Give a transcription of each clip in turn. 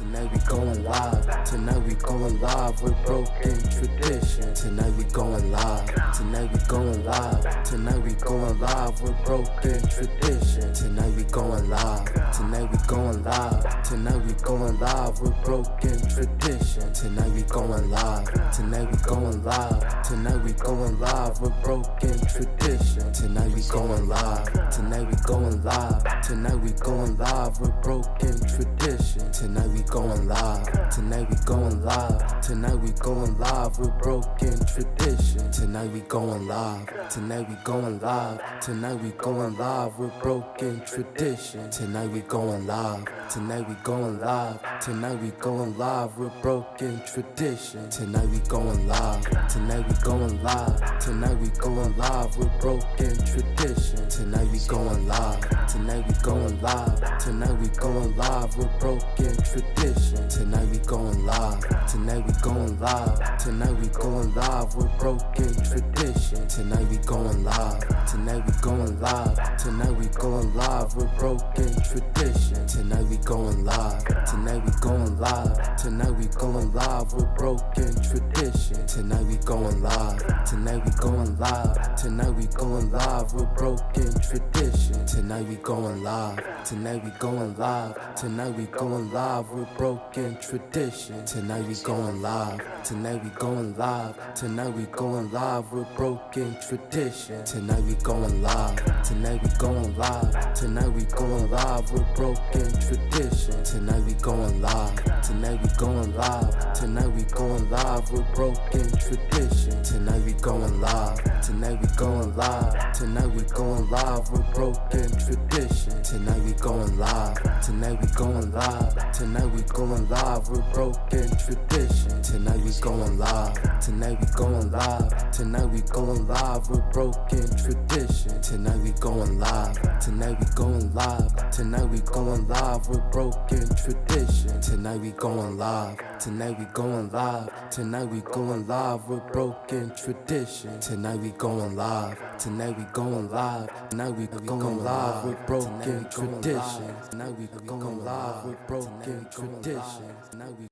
Tonight we going live. Tonight we going live with broken tradition. Tonight we going live. Tonight we going live. Tonight we going live with broken tradition. Tonight we going live. Tonight we going live. Tonight we going live with broken tradition. Tonight we going live. Tonight we going live. Tonight we going live with broken tradition. Tonight we going live. Tonight we going live. Tonight we going live with broken tradition. Tonight we going live. Tonight we going live. Tonight we going live with broken tradition. Tonight we going live. Tonight we going live. Tonight we going live with broken tradition. Tonight we going live. Tonight we going live. Tonight we going live with broken tradition. Tonight we going live. Tonight we going live. Tonight we going live with broken tradition. Tonight we going live. Tonight we going live. Tonight we going live with broken tradition. Tonight we going live. Tonight we going live. Tonight we going live with broken tradition. Tonight we going live. Tonight we going live. Tonight we going live with broken tradition. Tonight we going live. Tonight we going live. Tonight we going live with broken tradition. Tonight we going live. Tonight we going live. Tonight we going live with broken tradition. Tonight we going live. Tonight we going live. Tonight we going live with broken tradition. Tonight we going live. Tonight we going live. Tonight we going live with broken tradition. Tonight we going live. Tonight we going live. Tonight we going live with broken tradition. Tonight we going live. Tonight we going live. Tonight we going live with broken tradition. Tonight we going live. Tonight we going live. Tonight we going live with broken tradition. Tonight we going live. Tonight we going live. Tonight we going live with broken tradition. Tonight we going live. Tonight we going live. Tonight we going live with broken tradition. Tonight we going live. Tonight we going live. Tonight we going live with broken tradition. Tonight we going live. Tonight we going live. Tonight we going live with broken tradition. Tonight we going live. Tonight we going live. Tonight we going live with broken tradition. Tonight we going live with broken tradition. Tonight we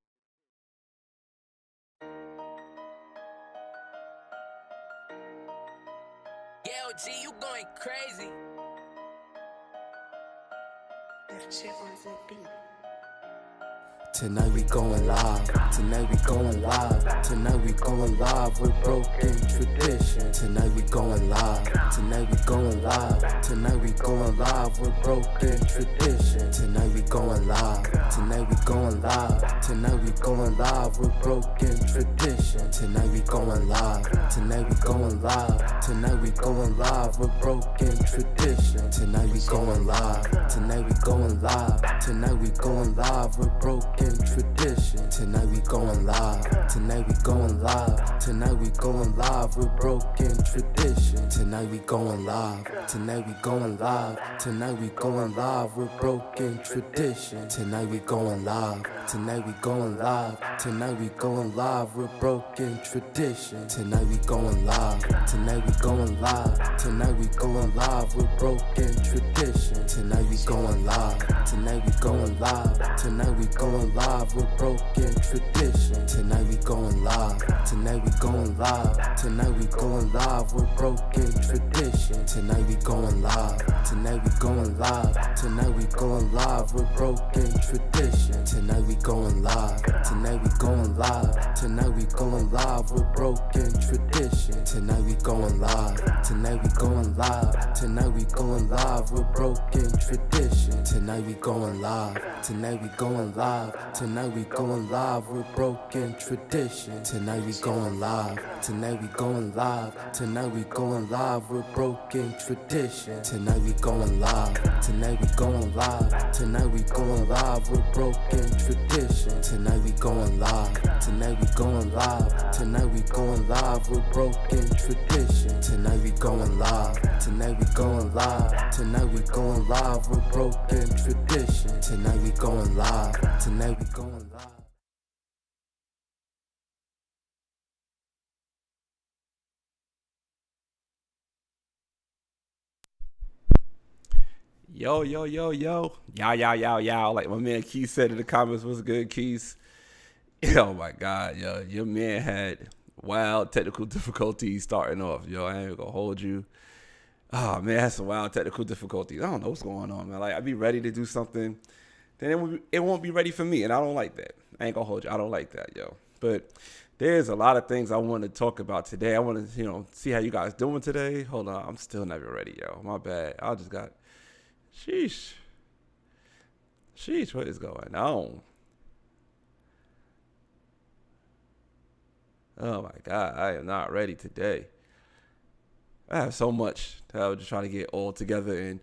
Yo, G, you going crazy. Tonight we going live. Tonight we going live. Tonight we going live with broken tradition. Tonight we going live. Tonight we going live. Tonight we going live with broken tradition. Tonight we going live. Tonight we going live. Tonight we going live with broken tradition. Tonight we going live. Tonight we going live. Tonight we going live with broken tradition. Tonight we going live. Tonight we going live. Tonight we going live with broken tradition. Tonight we going live. Tonight we going live. Tonight we going live with broken tradition. Tonight we going live. Tonight we going live. Tonight we going live with broken tradition. Tonight we going live. Tonight we going live. Tonight we going live with broken tradition. Tonight we going live. Tonight we going live. Tonight we going live with broken tradition. Tonight we going live. Tonight we going live. Tonight we going live with broken tradition. Tonight we going live. Tonight we going live. Tonight we going live with broken tradition. Tonight we going live. Tonight we going live. Tonight we going live with broken tradition. Tonight we going live. Tonight we going live. Tonight we going live with broken tradition. Tonight we going live. Tonight we going live. Tonight we going live with broken tradition. Tonight we going live. Tonight we going live. Tonight we going live with broken tradition. Tonight we going live. Tonight we going live. Tonight we going live with broken tradition. Tonight we going live. Tonight we going live. Tonight we going live with broken tradition. Tonight we going live. Tonight we going live. Tonight we going live with broken tradition. Tonight we going live. Tonight we going live. Tonight we going live with broken tradition. Tonight we going live. Tonight we going live. Yo. Yow. Like my man Keith said in the comments, what's good, Keith? Oh my God, yo. Your man had wild technical difficulties starting off, yo. I ain't gonna hold you. Oh man, that's some wild technical difficulties. I don't know what's going on, man. Like I'd be ready to do something, then it won't be ready for me, and I don't like that. I ain't gonna hold you. I don't like that, yo. But there's a lot of things I want to talk about today. I want to, see how you guys doing today. Hold on, I'm still never ready, yo. My bad. I just got, sheesh, what is going on? Oh my God, I am not ready today. I have so much that I was just trying to get all together, and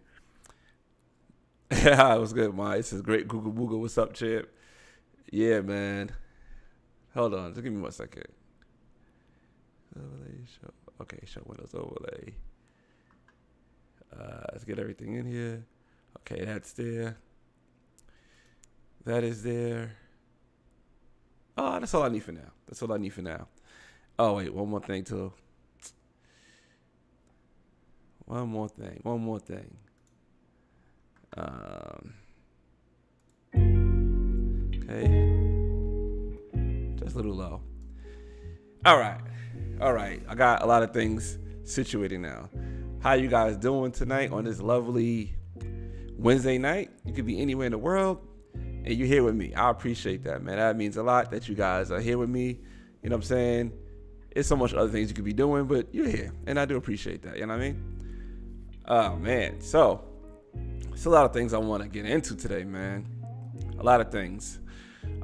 yeah, it was good, man. This is great. Google Booga, what's up, champ? Yeah, man. Hold on, just give me 1 second. Overlay show. Okay, show Windows overlay. Let's get everything in here. Okay, that's there. That is there. Oh, that's all I need for now. Oh, wait, one more thing, too. One more thing. Okay. Just a little low. All right. I got a lot of things situated now. How you guys doing tonight on this lovely Wednesday night? You could be anywhere in the world, and you're here with me. I appreciate that, man. That means a lot that you guys are here with me. You know what I'm saying? It's so much other things you could be doing, but you're here, and I do appreciate that. You know what I mean? Oh, man. So, it's a lot of things I want to get into today, man. A lot of things.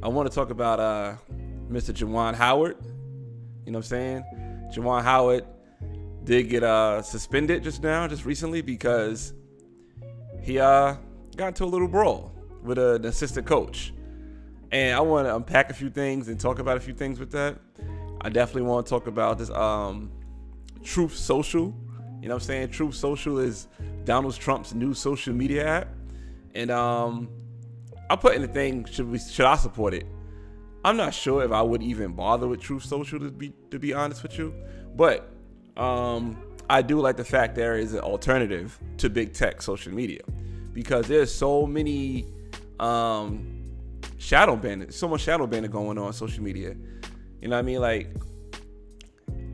I want to talk about Mr. Juwan Howard. You know what I'm saying? Juwan Howard did get suspended just recently because he got into a little brawl with an assistant coach. And I want to unpack a few things and talk about a few things with that. I definitely want to talk about this Truth Social. You know what I'm saying? Truth Social is Donald Trump's new social media app. And I put in the thing, should I support it? I'm not sure if I would even bother with Truth Social, to be honest with you. But I do like the fact there is an alternative to big tech social media, because there's so many shadow banning going on social media. You know what I mean? Like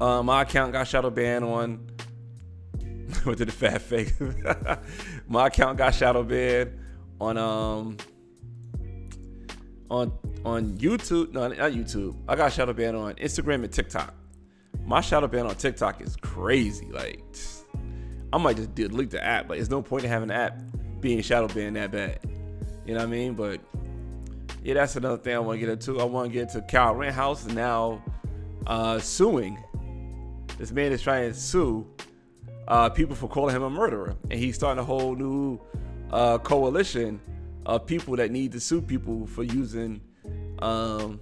my account got shadow banned on what did the fat fake? My account got shadow banned on YouTube. No, not YouTube. I got shadow banned on Instagram and TikTok. My shadow ban on TikTok is crazy. Like, I might just delete the app. Like, there's no point in having an app being shadow banned that bad. You know what I mean? But yeah, that's another thing I want to get into. I want to get into Kyle Rittenhouse now suing. This man is trying to sue people for calling him a murderer, and he's starting a whole new coalition of people that need to sue people for using the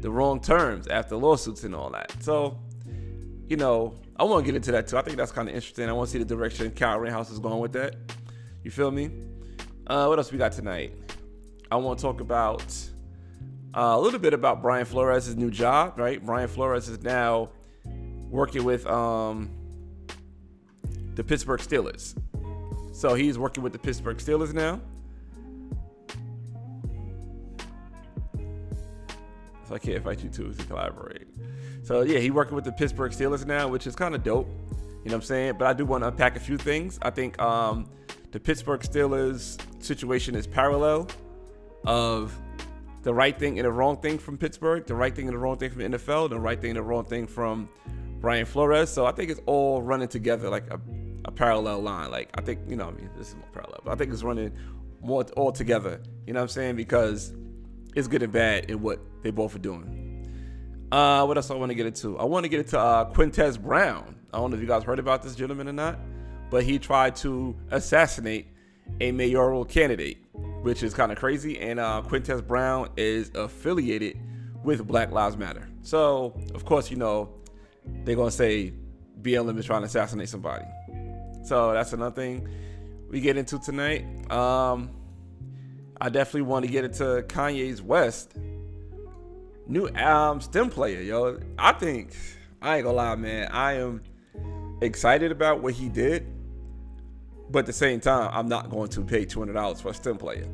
wrong terms after lawsuits and all that. So, I want to get into that too. I think that's kind of interesting. I want to see the direction Kyle Rittenhouse is going with that. You feel me? What else we got tonight? I want to talk about a little bit about Brian Flores' new job, right? Brian Flores is now working with the Pittsburgh Steelers. So he's working with the Pittsburgh Steelers now. So I can't invite you to collaborate. So yeah, he's working with the Pittsburgh Steelers now, which is kind of dope. You know what I'm saying? But I do want to unpack a few things. I think the Pittsburgh Steelers situation is parallel of the right thing and the wrong thing from Pittsburgh, the right thing and the wrong thing from the NFL, the right thing and the wrong thing from Brian Flores. So I think it's all running together like a parallel line. Like, I think, this is more parallel, but I think it's running more all together. You know what I'm saying? Because it's good and bad in what they both are doing. What else I want to get into? I want to get into Quintez Brown. I don't know if you guys heard about this gentleman or not, but he tried to assassinate a mayoral candidate, which is kind of crazy. And Quintez Brown is affiliated with Black Lives Matter. So, of course, they're going to say BLM is trying to assassinate somebody. So that's another thing we get into tonight. I definitely want to get into Kanye West new STEM player, yo. I ain't gonna lie, man, I am excited about what he did, But at the same time, I'm not going to pay $200 for a stem player.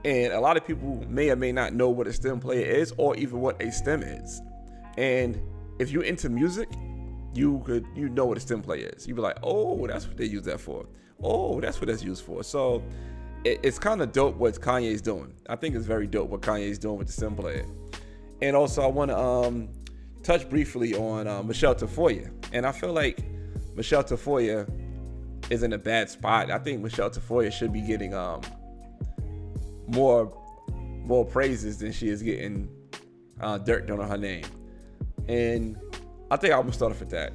And a lot of people may or may not know what a stem player is, or even what a stem is. And if you're into music, you know what a stem player is. You'd be like, oh, that's what they use that for. Oh, that's what that's used for. So it's kind of dope what Kanye's doing. I think it's very dope what Kanye's doing with the stem player. And also, I want to touch briefly on Michele Tafoya. And I feel like Michele Tafoya is in a bad spot. I think Michele Tafoya should be getting more praises than she is getting dirt done on her name. And I think I'm gonna start off with that.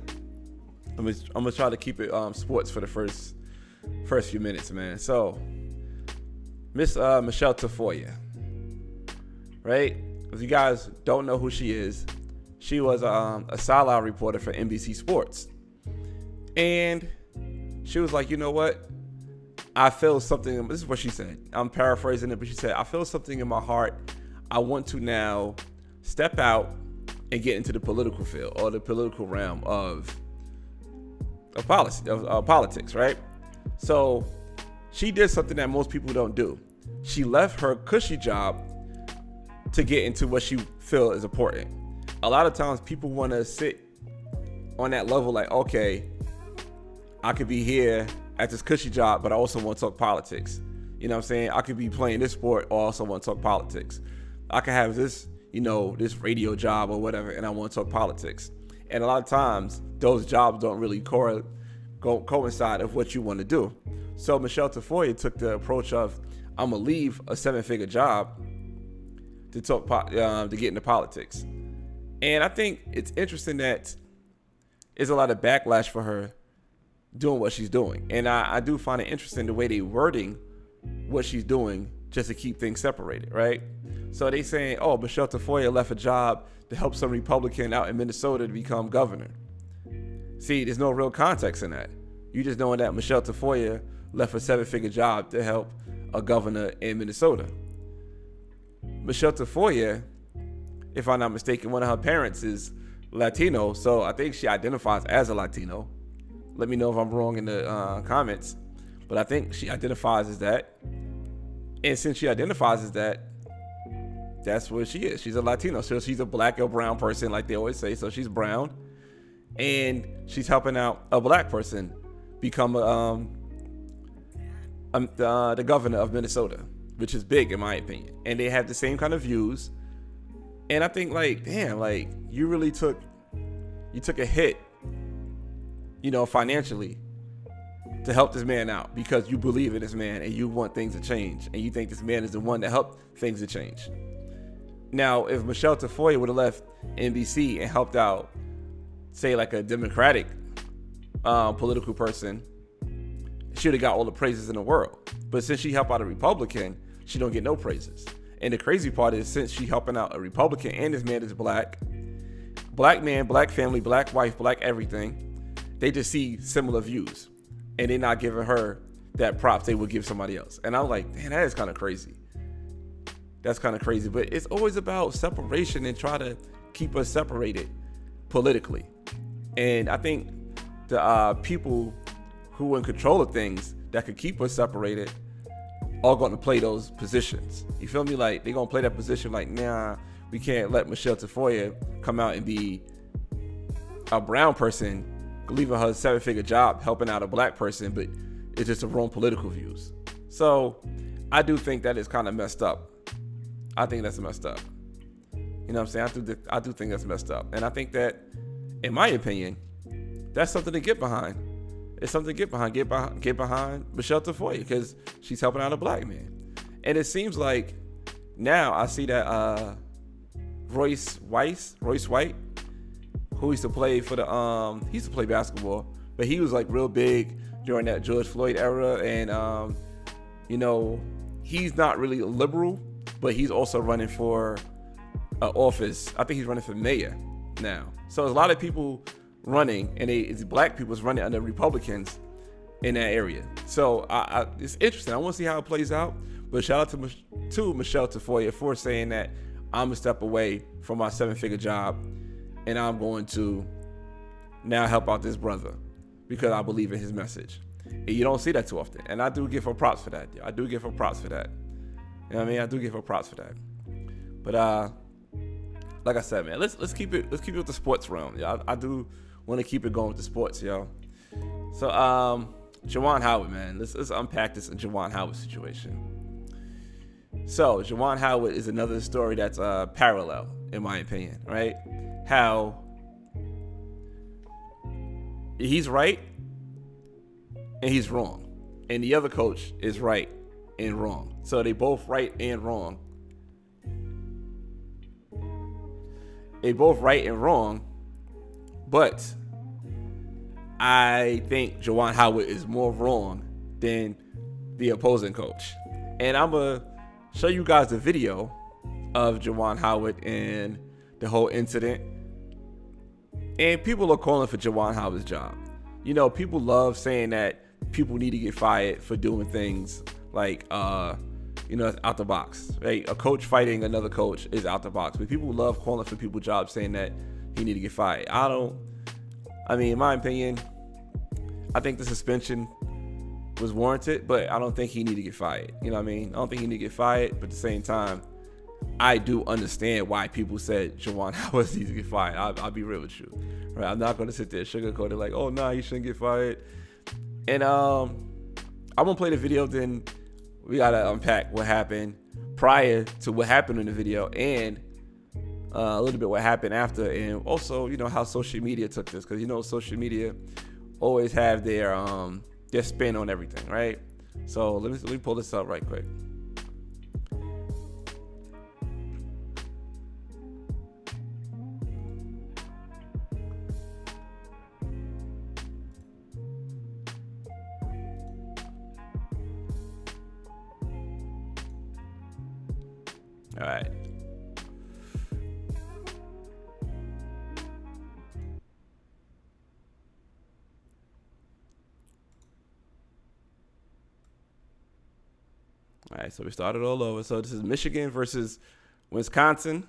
I'm gonna try to keep it sports for the first few minutes, man. So, Miss Michele Tafoya, right? If you guys don't know who she is, she was a sideline reporter for NBC Sports, and she was like, you know what? I feel something. This is what she said. I'm paraphrasing it, but she said, I feel something in my heart. I want to now step out and get into the political field, or the political realm of politics, right? So she did something that most people don't do. She left her cushy job to get into what she feel is important. A lot of times people want to sit on that level like, okay, I could be here at this cushy job, but I also want to talk politics. You know what I'm saying? I could be playing this sport or also want to talk politics. I could have this, this radio job or whatever, and I want to talk politics. And a lot of times, those jobs don't really coincide of what you want to do. So Michele Tafoya took the approach of, I'm going to leave a 7-figure job to get into politics. And I think it's interesting that there's a lot of backlash for her doing what she's doing. And I do find it interesting the way they wording what she's doing just to keep things separated, right? So they saying, oh, Michele Tafoya left a job to help some Republican out in Minnesota to become governor. See, there's no real context in that. You just knowing that Michele Tafoya left a 7-figure job to help a governor in Minnesota. Michele Tafoya, if I'm not mistaken, one of her parents is Latino, so I think she identifies as a Latino. Let me know if I'm wrong in the comments, but I think she identifies as that. And since she identifies as that, that's what she is. She's a Latino, so she's a black or brown person, like they always say. So she's brown, and she's helping out a black person become the governor of Minnesota, which is big in my opinion. And they have the same kind of views. And I think, like, damn, like, you really took a hit, financially to help this man out because you believe in this man and you want things to change and you think this man is the one that helped things to change. Now, if Michele Tafoya would have left NBC and helped out, say, like a Democratic political person, she would have got all the praises in the world. But since she helped out a Republican, she don't get no praises. And the crazy part is, since she helping out a Republican and this man is black man, black family, black wife, black everything, they just see similar views. And they're not giving her that props they would give somebody else. And I'm like, man, that is kind of crazy. That's kind of crazy. But it's always about separation and try to keep us separated politically. And I think the people who are in control of things that could keep us separated are going to play those positions. You feel me? Like, they're going to play that position like, nah, we can't let Michele Tafoya come out and be a brown person leaving her 7-figure job helping out a black person, but it's just the wrong political views. So I do think that is kind of messed up. I think that's messed up. You know what I'm saying? I do think that's messed up. And I think that, in my opinion, that's something to get behind. It's something to get behind. Get behind Michele Tafoya because she's helping out a black man. And it seems like now I see that Royce White, who used to play for he used to play basketball, but he was like real big during that George Floyd era. And, he's not really liberal, but he's also running for office. I think he's running for mayor now. So there's a lot of people running, and it's black people's running under Republicans in that area. So it's interesting. I want to see how it plays out. But shout out to Michele Tafoya for saying that I'm going to step away from my 7-figure job and I'm going to now help out this brother because I believe in his message. And you don't see that too often. And I do give her props for that. I do give her props for that. You know what I mean? I do give her props for that. But like I said, man, let's keep it with the sports realm. Yeah, I do want to keep it going with the sports, yo. So Juwan Howard, man, let's unpack this Juwan Howard situation. So Juwan Howard is another story that's parallel, in my opinion, right? How he's right and he's wrong, and the other coach is right and wrong. So they both right and wrong. They both right and wrong, but I think Juwan Howard is more wrong than the opposing coach. And I'm going to show you guys the video of Juwan Howard and the whole incident. And people are calling for Juwan Howard's job. You know, people love saying that people need to get fired for doing things like, out the box, right? A coach fighting another coach is out the box. But people love calling for people's jobs, saying that he need to get fired. In my opinion, I think the suspension was warranted, but I don't think he need to get fired. You know what I mean? I don't think he need to get fired, but at the same time, I do understand why people said Juwan Howard needs to get fired. I'll be real with you, right? I'm not going to sit there sugarcoat it like, oh, nah, he shouldn't get fired. And I'm going to play the video, then we got to unpack what happened prior to what happened in the video, and a little bit what happened after, and also, how social media took this, because, social media always have their spin on everything, right? So let me pull this up right quick. All right. All right, so we started all over. So this is Michigan versus Wisconsin.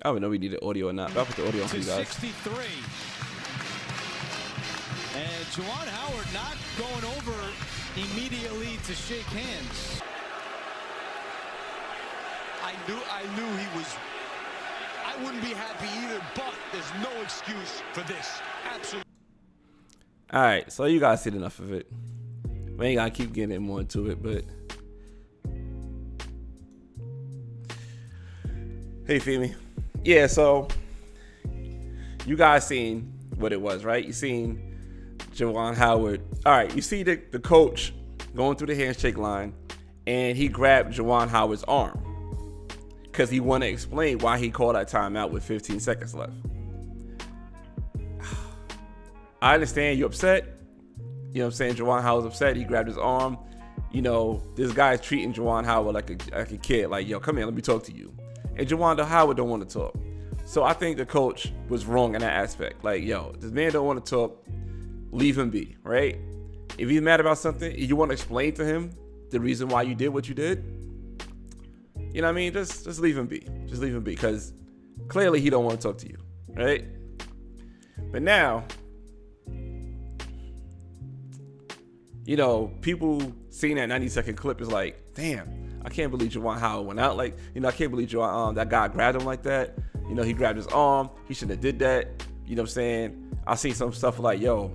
I don't even know if we need the audio or not, but I'll put the audio on for you guys. 63. And Juwan Howard not going over immediately to shake hands. I knew he was. I wouldn't be happy either, but there's no excuse for this. Absolutely. All right, so you guys seen enough of it. We ain't gotta keep getting more into it, but hey, Femi. Yeah, so you guys seen what it was, right? You seen Juwan Howard. All right, you see the coach going through the handshake line, and he grabbed Juwan Howard's arm because he want to explain why he called that timeout with 15 seconds left. I understand you're upset. You know what I'm saying? Juwan Howard's upset. He grabbed his arm. This guy's treating Juwan Howard like a kid. Like, yo, come here, let me talk to you. And Juwan Howard don't want to talk. So I think the coach was wrong in that aspect. Like, yo, this man don't want to talk. Leave him be, right? If he's mad about something, you want to explain to him the reason why you did what you did. You know what I mean? Just leave him be. Just leave him be, because clearly he don't want to talk to you, right? But now, people seeing that 90-second clip is like, damn, I can't believe Juwan Howard went out. Like, I can't believe that guy grabbed him like that. He grabbed his arm. He shouldn't have did that. You know what I'm saying? I see some stuff like, yo,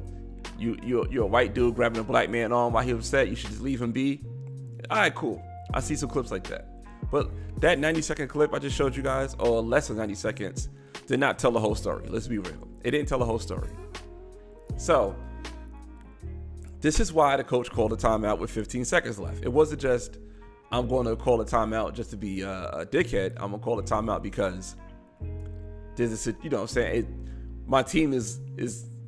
you're a white dude grabbing a black man arm while he was upset. You should just leave him be. All right, cool. I see some clips like that. But that 90-second clip I just showed you guys, or less than 90 seconds, did not tell the whole story. Let's be real. It didn't tell the whole story. So this is why the coach called a timeout with 15 seconds left. It wasn't just, I'm going to call a timeout just to be a dickhead. I'm going to call a timeout because there's my team is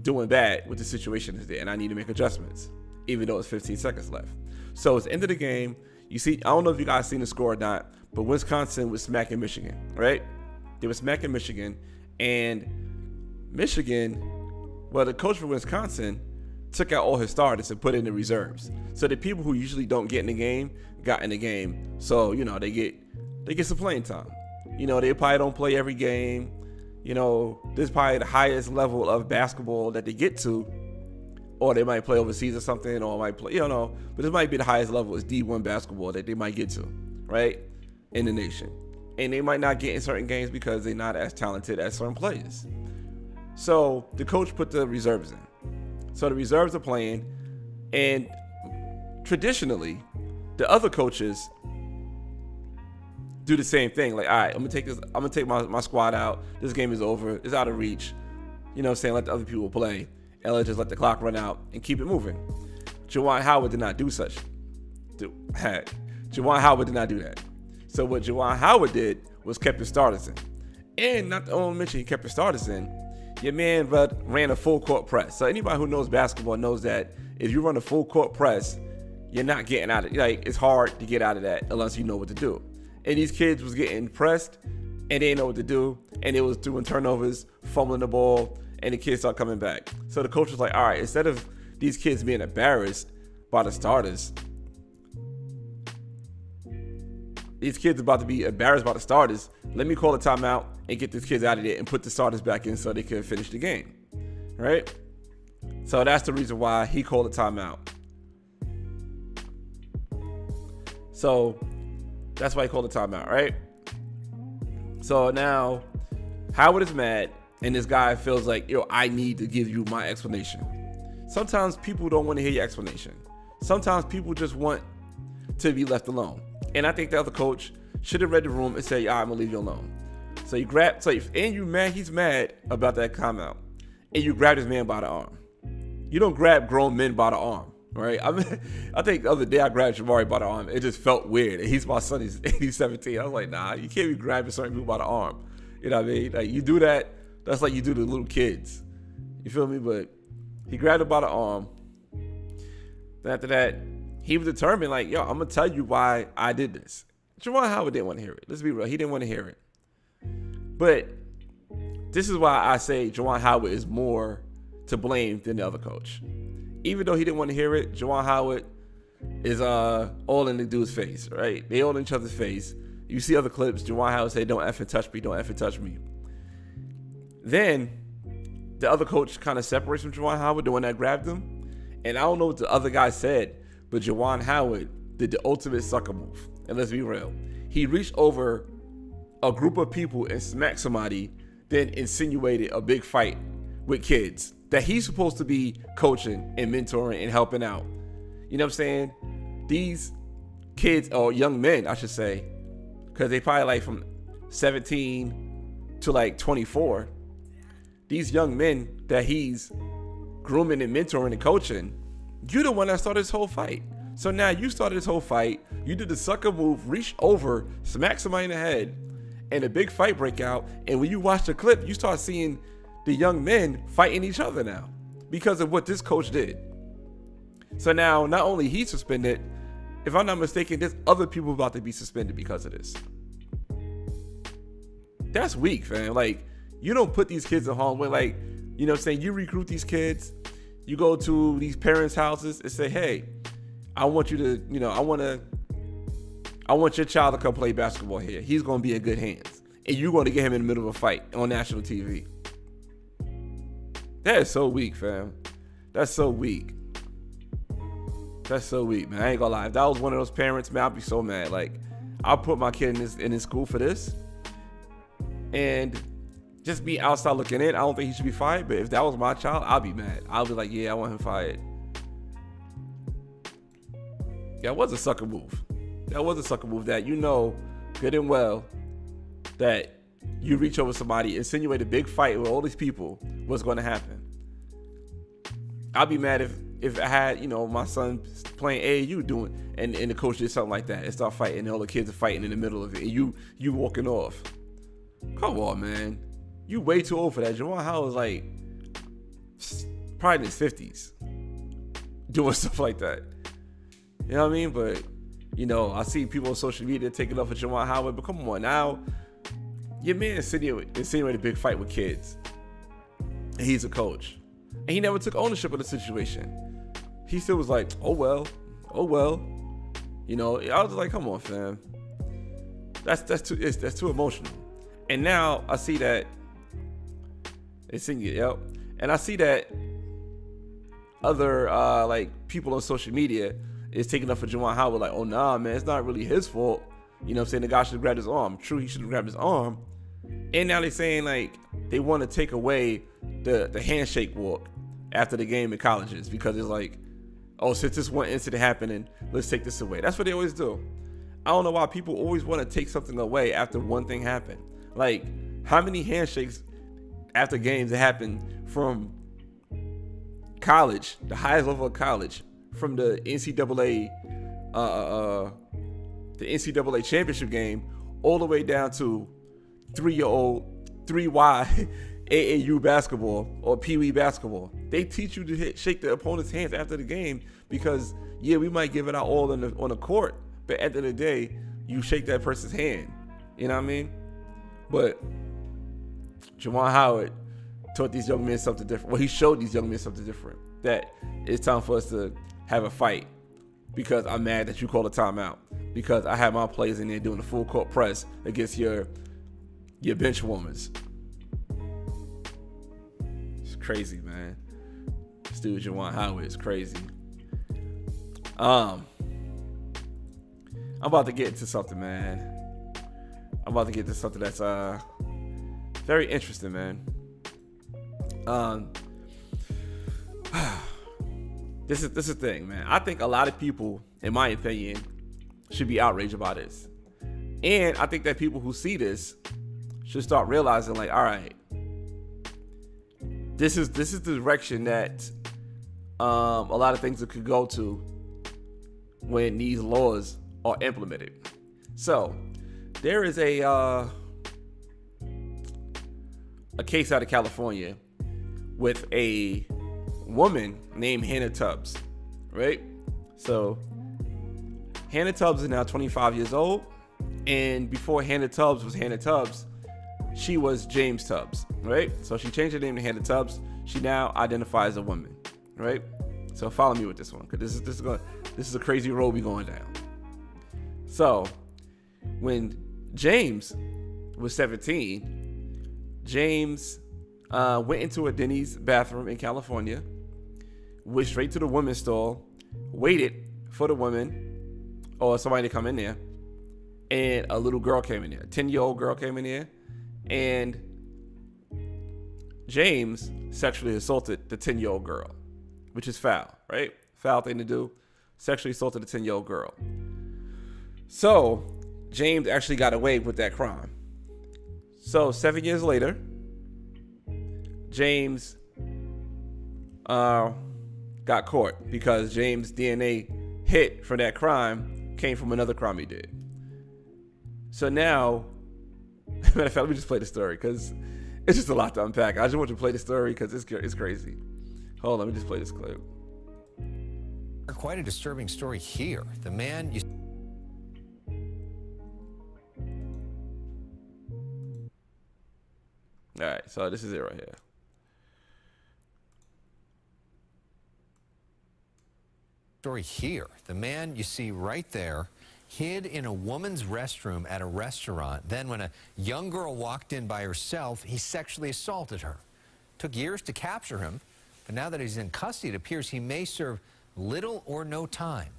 doing bad with the situation today, and I need to make adjustments, even though it's 15 seconds left. So it's the end of the game. You see, I don't know if you guys seen the score or not, but Wisconsin was smacking Michigan, right? They were smacking Michigan, and the coach for Wisconsin took out all his starters and put in the reserves. So the people who usually don't get in the game got in the game. So, they get some playing time. You know, they probably don't play every game. You know, this is probably the highest level of basketball that they get to. Or they might play overseas or something, or might play, you know, but this might be the highest level is D1 basketball that they might get to, right? In the nation. And they might not get in certain games because they're not as talented as certain players. So the coach put the reserves in. So the reserves are playing, and traditionally, the other coaches do the same thing. Like, all right, I'm gonna take my squad out. This game is over. It's out of reach. You know what I'm saying? Let the other people play. And let's just let the clock run out and keep it moving. Juwan Howard did not do such. Juwan Howard did not do that. So what Juwan Howard did was kept his starters in. And not to only mention he kept his starters in, your man ran a full court press. So anybody who knows basketball knows that if you run a full court press, you're not getting out of it. Like, it's hard to get out of that unless you know what to do. And these kids was getting pressed and they didn't know what to do. And they was doing turnovers, fumbling the ball, and the kids start coming back. So the coach was like, all right, instead of these kids being embarrassed by the starters, these kids about to be embarrassed by the starters, let me call a timeout and get these kids out of there and put the starters back in so they can finish the game, right? So that's the reason why he called a timeout. So that's why he called a timeout, right? So now Howard is mad. And this guy feels like, yo, I need to give you my explanation. Sometimes people don't want to hear your explanation. Sometimes people just want to be left alone. And I think the other coach should have read the room and said, yeah, I'm going to leave you alone. So he's mad about that timeout. And you grabbed his man by the arm. You don't grab grown men by the arm, right? I mean, I think the other day I grabbed Jamari by the arm. It just felt weird. And he's my son. He's 17. I was like, nah, you can't be grabbing certain people by the arm. You know what I mean? Like, you do that. That's like you do to little kids. You feel me? But he grabbed him by the arm. Then after that, he was determined, like, yo, I'm going to tell you why I did this. Juwan Howard didn't want to hear it. Let's be real. He didn't want to hear it. But this is why I say Juwan Howard is more to blame than the other coach. Even though he didn't want to hear it, Juwan Howard is all in the dude's face, right? They all in each other's face. You see other clips. Juwan Howard say, don't effing touch me. Don't effing touch me. Then the other coach kind of separates from Juwan Howard, the one that grabbed him. And I don't know what the other guy said, but Juwan Howard did the ultimate sucker move. And let's be real. He reached over a group of people and smacked somebody, then insinuated a big fight with kids that he's supposed to be coaching and mentoring and helping out. You know what I'm saying? These kids, or young men, I should say, because they probably like from 17 to like 24. These young men that he's grooming and mentoring and coaching, you're the one that started this whole fight. So now you started this whole fight. You did the sucker move, reached over, smacked somebody in the head, and a big fight break out. And when you watch the clip, you start seeing the young men fighting each other now because of what this coach did. So now not only he's suspended, if I'm not mistaken, there's other people about to be suspended because of this. That's weak, fam. Like, you don't put these kids in harm's way. Like, you know what I'm saying? You recruit these kids. You go to these parents' houses and say, hey, I want you to, you know, I want your child to come play basketball here. He's going to be in good hands. And you're going to get him in the middle of a fight on national TV. That is so weak, fam. That's so weak. That's so weak, man. I ain't gonna lie. If that was one of those parents, man, I'd be so mad. Like, I'll put my kid in this school for this. And just be outside looking in. I don't think he should be fired. But if that was my child, I'll be mad. I'll be like, yeah, I want him fired. That was a sucker move. That was a sucker move that you know good and well that you reach over somebody, insinuate a big fight with all these people, what's going to happen? I'd be mad if I had, you know, my son playing AAU doing, and the coach did something like that and start fighting, and all the kids are fighting in the middle of it, and you walking off. Come on, man. You way too old for that. Juwan Howard's like probably in his 50s doing stuff like that. You know what I mean? But, you know, I see people on social media taking up for Juwan Howard, but come on now. Your man insinuated a big fight with kids. And he's a coach. And he never took ownership of the situation. He still was like, oh well. You know, I was like, come on, fam. That's too emotional. And now I see that it's in you, yep. And I see that other like people on social media is taking up for Juwan Howard, like, oh nah, man, it's not really his fault. You know what I'm saying? The guy should have grabbed his arm. True, he should have grabbed his arm. And now they're saying like they want to take away the handshake walk after the game in colleges because it's like, oh, since this one incident happened, let's take this away. That's what they always do. I don't know why people always want to take something away after one thing happened. Like, how many handshakes after games that happened from college, the highest level of college, from the NCAA championship game, all the way down to 3Y AAU basketball or Pee Wee basketball. They teach you to shake the opponent's hands after the game because, yeah, we might give it out all on the court, but at the end of the day, you shake that person's hand. You know what I mean? But Juwan Howard taught these young men something different. Well, he showed these young men something different. That it's time for us to have a fight because I'm mad that you called a timeout. Because I have my players in there doing the full court press against your bench warmers. It's crazy, man. This dude Juwan Howard is crazy. I'm about to get into something, man. I'm about to get into something that's very interesting, man. This is the thing, man. I think a lot of people, in my opinion, should be outraged about this. And I think that people who see this should start realizing, like, all right, this is the direction that a lot of things that could go to when these laws are implemented. So there is a case out of California with a woman named Hannah Tubbs, right? So Hannah Tubbs is now 25 years old, and before Hannah Tubbs was Hannah Tubbs, she was James Tubbs, right? So she changed her name to Hannah Tubbs. She now identifies as a woman, right? So follow me with this one, because this is a crazy road we going down. So when James was 17, James went into a Denny's bathroom in California, went straight to the women's stall, waited for the woman or somebody to come in there, and a little girl came in there. A 10-year-old girl came in there, and James sexually assaulted the 10-year-old girl, which is foul, right? Foul thing to do. Sexually assaulted a 10-year-old girl. So James actually got away with that crime. So 7 years later, James got caught because James' DNA hit from that crime came from another crime he did. So now, matter of fact, let me just play the story because it's just a lot to unpack. I just want you to play the story because it's crazy. Hold on, let me just play this clip. Quite a disturbing story here. The man you... All right, so this is it right here. Story here. The man you see right there hid in a woman's restroom at a restaurant. Then when a young girl walked in by herself, he sexually assaulted her. Took years to capture him, but now that he's in custody, it appears he may serve little or no time.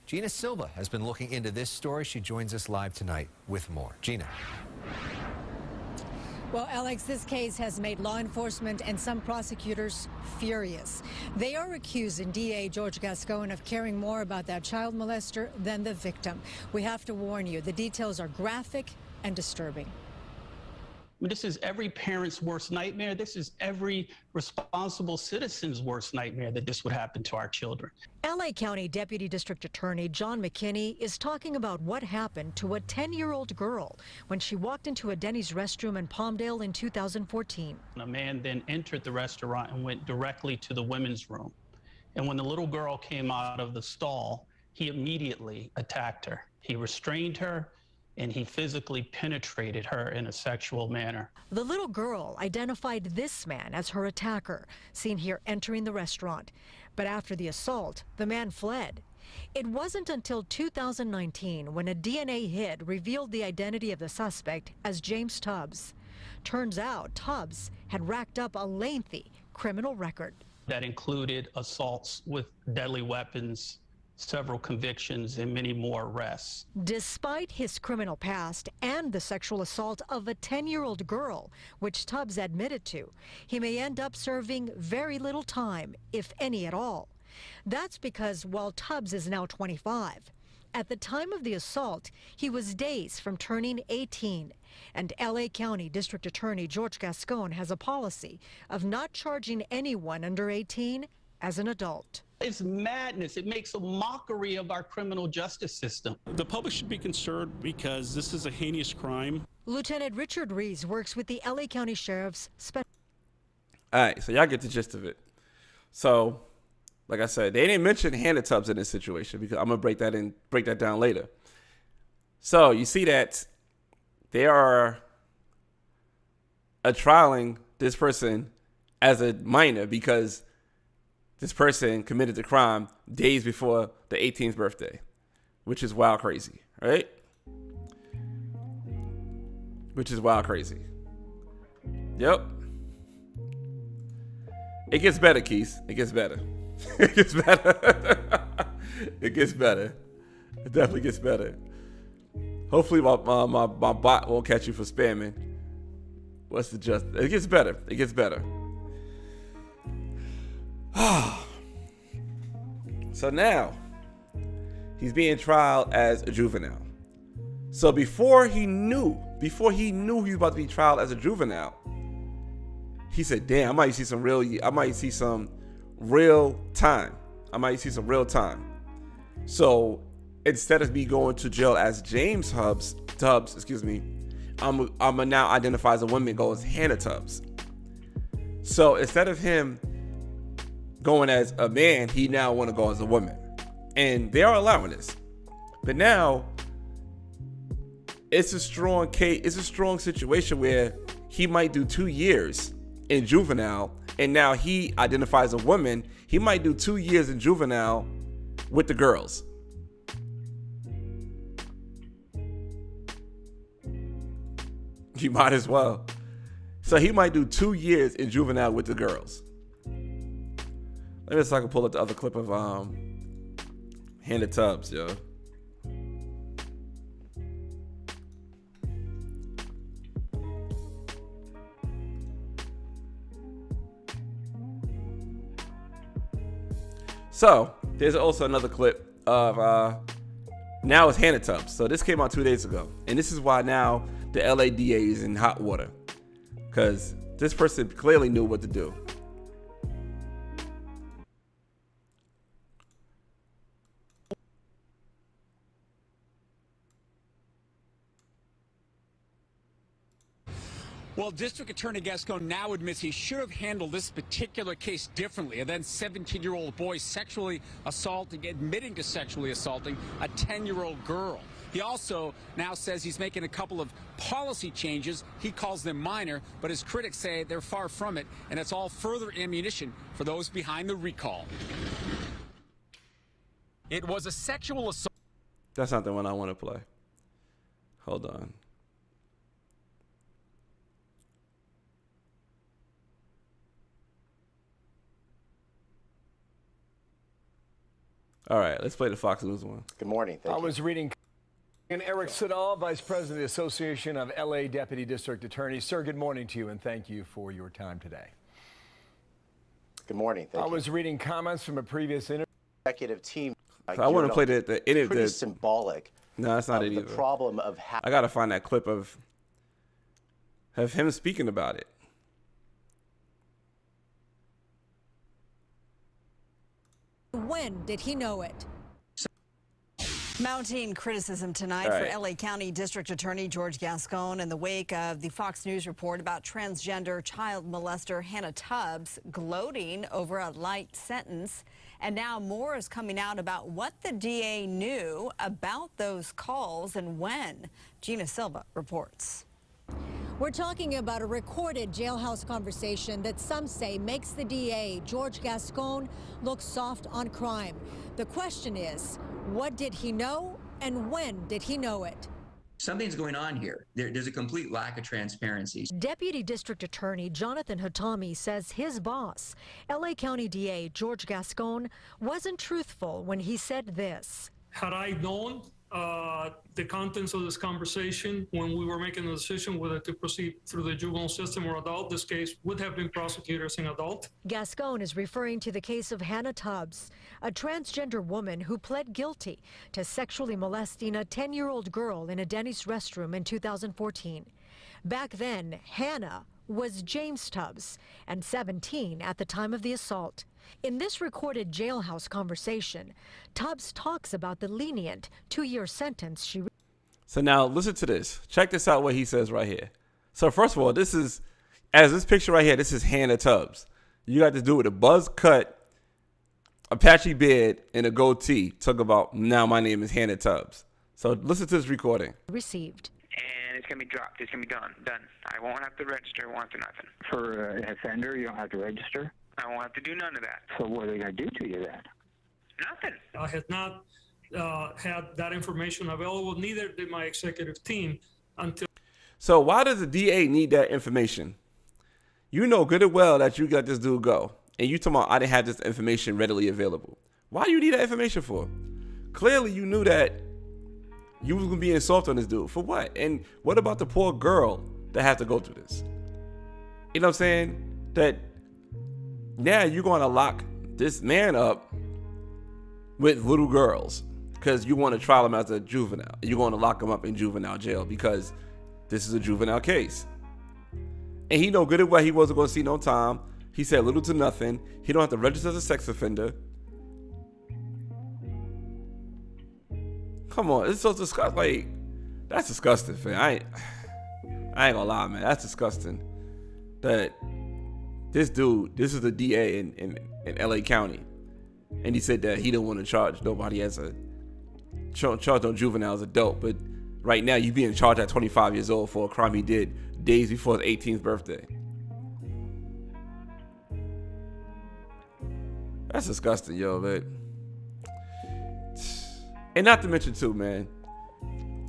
Gina Silva has been looking into this story. She joins us live tonight with more. Gina. Well, Alex, this case has made law enforcement and some prosecutors furious. They are accusing DA George Gascon of caring more about that child molester than the victim. We have to warn you, the details are graphic and disturbing. This is every parent's worst nightmare. This is every responsible citizen's worst nightmare that this would happen to our children. LA County Deputy District Attorney John McKinney is talking about what happened to a 10-year-old girl when she walked into a Denny's restroom in Palmdale in 2014. A man then entered the restaurant and went directly to the women's room. And when the little girl came out of the stall, he immediately attacked her. He restrained her, and he physically penetrated her in a sexual manner. The little girl identified this man as her attacker, seen here entering the restaurant. But after the assault, the man fled. It wasn't until 2019 when a DNA hit revealed the identity of the suspect as James Tubbs. Turns out Tubbs had racked up a lengthy criminal record. That included assaults with deadly weapons, several convictions, and many more arrests. Despite his criminal past and the sexual assault of a 10-year-old girl, which Tubbs admitted to, he may end up serving very little time, if any at all. That's because while Tubbs is now 25, at the time of the assault, he was days from turning 18. And L.A. County District Attorney George Gascon has a policy of not charging anyone under 18 as an adult. It's madness. It makes a mockery of our criminal justice system. The public should be concerned because this is a heinous crime. Lieutenant Richard Rees works with the L.A. County Sheriff's Special. All right, so y'all get the gist of it. So, like I said, they didn't mention Hannah Tubbs in this situation because I'm gonna break that down later. So you see that they are trialing this person as a minor because this person committed the crime days before the 18th birthday, which is wild crazy, right? Which is wild crazy. Yep. It gets better, Keith. It gets better. It gets better. It gets better. It definitely gets better. Hopefully my bot won't catch you for spamming. What's the just? It gets better. It gets better. So now he's being tried as a juvenile. So before he knew he was about to be tried as a juvenile, he said, "Damn, I might see some real time. So instead of me going to jail as James Tubbs, I'm gonna now identify as a woman and go as Hannah Tubbs. So instead of him going as a man, he now want to go as a woman, and they are allowing this. But now it's a strong case. It's a strong situation where he might do 2 years in juvenile, and now he identifies as a woman. He might do 2 years in juvenile with the girls. You might as well. So he might do 2 years in juvenile with the girls. Let me see if I can pull up the other clip of Hannah Tubbs, yo. So there's also another clip of now it's Hannah Tubbs. So this came out 2 days ago, and this is why now the LADA is in hot water, because this person clearly knew what to do. Well, District Attorney Gascon now admits he should have handled this particular case differently. A then 17-year-old boy admitting to sexually assaulting a 10-year-old girl. He also now says he's making a couple of policy changes. He calls them minor, but his critics say they're far from it, and it's all further ammunition for those behind the recall. It was a sexual assault. That's not the one I want to play. Hold on. All right, let's play the Fox News one. Good morning. Thank you. I was reading. And Eric Siddall, Vice President of the Association of LA Deputy District Attorneys. Sir, good morning to you, and thank you for your time today. Good morning. Thank you. I was reading comments from a previous interview. Executive team. So I want to play the interview. Pretty symbolic. No, that's not it either. The problem of how I gotta find that clip of him speaking about it. When did he know it? Mounting criticism tonight for LA County District Attorney George Gascon in the wake of the Fox News report about transgender child molester Hannah Tubbs gloating over a light sentence. And now more is coming out about what the DA knew about those calls and when. Gina Silva reports. We're talking about a recorded jailhouse conversation that some say makes the DA, George Gascon, look soft on crime. The question is, what did he know and when did he know it? something's going on here. There's a complete lack of transparency. Deputy District Attorney Jonathan Hatami says his boss, LA County DA George Gascon, wasn't truthful when he said this. Had I known the contents of this conversation when we were making the decision whether to proceed through the juvenile system or adult, this case would have been prosecuted as an adult. Gascon is referring to the case of Hannah Tubbs, a transgender woman who pled guilty to sexually molesting a 10-year-old girl in a Denny's restroom in 2014. Back then, Hannah was James Tubbs and 17 at the time of the assault. In this recorded jailhouse conversation, Tubbs talks about the lenient 2-year sentence she. So now listen to this. Check this out what he says right here. So first of all, this picture right here, this is Hannah Tubbs. You got this dude with a buzz cut, a patchy beard, and a goatee. Talk about, now my name is Hannah Tubbs. So listen to this recording. Received. And it's going to be dropped. It's going to be done. I won't have to register. I won't have to nothing. For an offender, you don't have to register? I won't have to do none of that. So what are they going to do to you then? Nothing. I had not had that information available, neither did my executive team until. So why does the DA need that information? You know good and well that you got this dude go. And you talking about I didn't have this information readily available. Why do you need that information for? Clearly you knew that you was going to be insulted on this dude. For what? And what about the poor girl that had to go through this? You know what I'm saying? That now you're going to lock this man up with little girls because you want to trial him as a juvenile. You're going to lock him up in juvenile jail because this is a juvenile case. And he know good and well he wasn't going to see no time. He said little to nothing. He don't have to register as a sex offender. Come on, it's so disgusting. Like, that's disgusting, fam. I ain't gonna lie, man. That's disgusting. That this dude, this is the DA in LA County, and he said that he didn't want to charge nobody as a charge no juvenile as adult, but right now you being charged at 25 years old for a crime he did days before his 18th birthday. That's disgusting, yo, man. And not to mention too, man,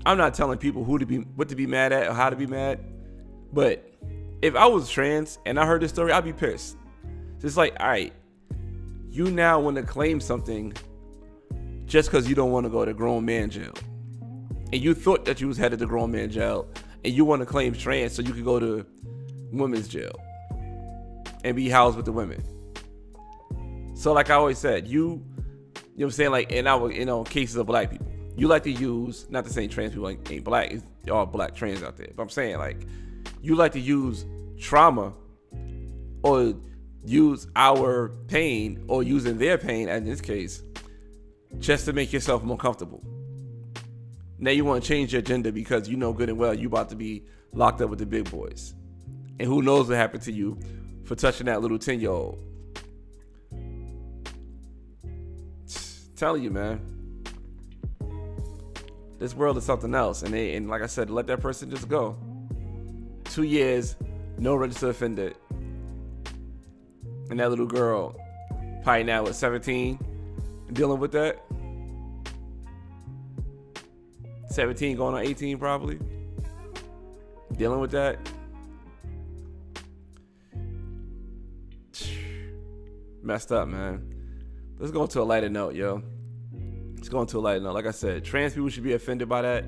I'm not telling people what to be mad at or how to be mad, but if I was trans and I heard this story, I'd be pissed. Just like, all right, you now want to claim something just because you don't want to go to grown man jail. And you thought that you was headed to grown man jail and you want to claim trans so you could go to women's jail and be housed with the women. So like I always said, you know what I'm saying? Like in our, cases of black people, you like to use, not to say trans people ain't black, it's all black trans out there. But I'm saying like, you like to use trauma or use our pain or using their pain, in this case, just to make yourself more comfortable. Now you want to change your gender because you know good and well you about to be locked up with the big boys. And who knows what happened to you for touching that little 10-year-old. Telling you, man, this world is something else. And like I said, let that person just go. 2 years, no registered offender. And that little girl, probably now at 17, dealing with that. 17 going on 18 probably. Dealing with that. Messed up, man. Let's go to a lighter note, yo. Let's go into a lighter note. Like I said, trans people should be offended by that.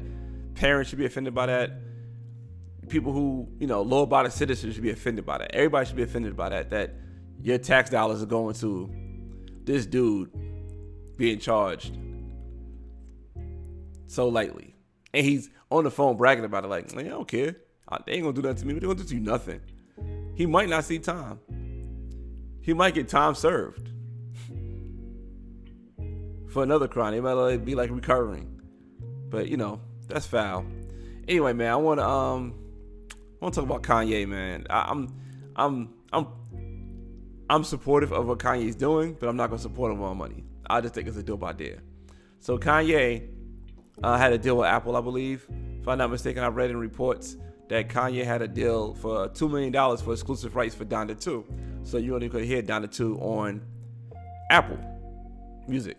Parents should be offended by that. People who, law abiding citizens should be offended by that. Everybody should be offended by that. That your tax dollars are going to this dude being charged so lightly. And he's on the phone bragging about it like, I don't care. They ain't gonna do that to me. They're gonna do to you nothing. He might not see time. He might get time served for another crime. It might be like recurring, but that's foul. Anyway, man, I want to talk about Kanye, man. I'm supportive of what Kanye's doing, but I'm not gonna support him on money. I just think it's a dope idea. So Kanye had a deal with Apple, I believe. If I'm not mistaken, I read in reports that Kanye had a deal for $2 million for exclusive rights for Donda 2. So you only could hear Donda 2 on Apple Music.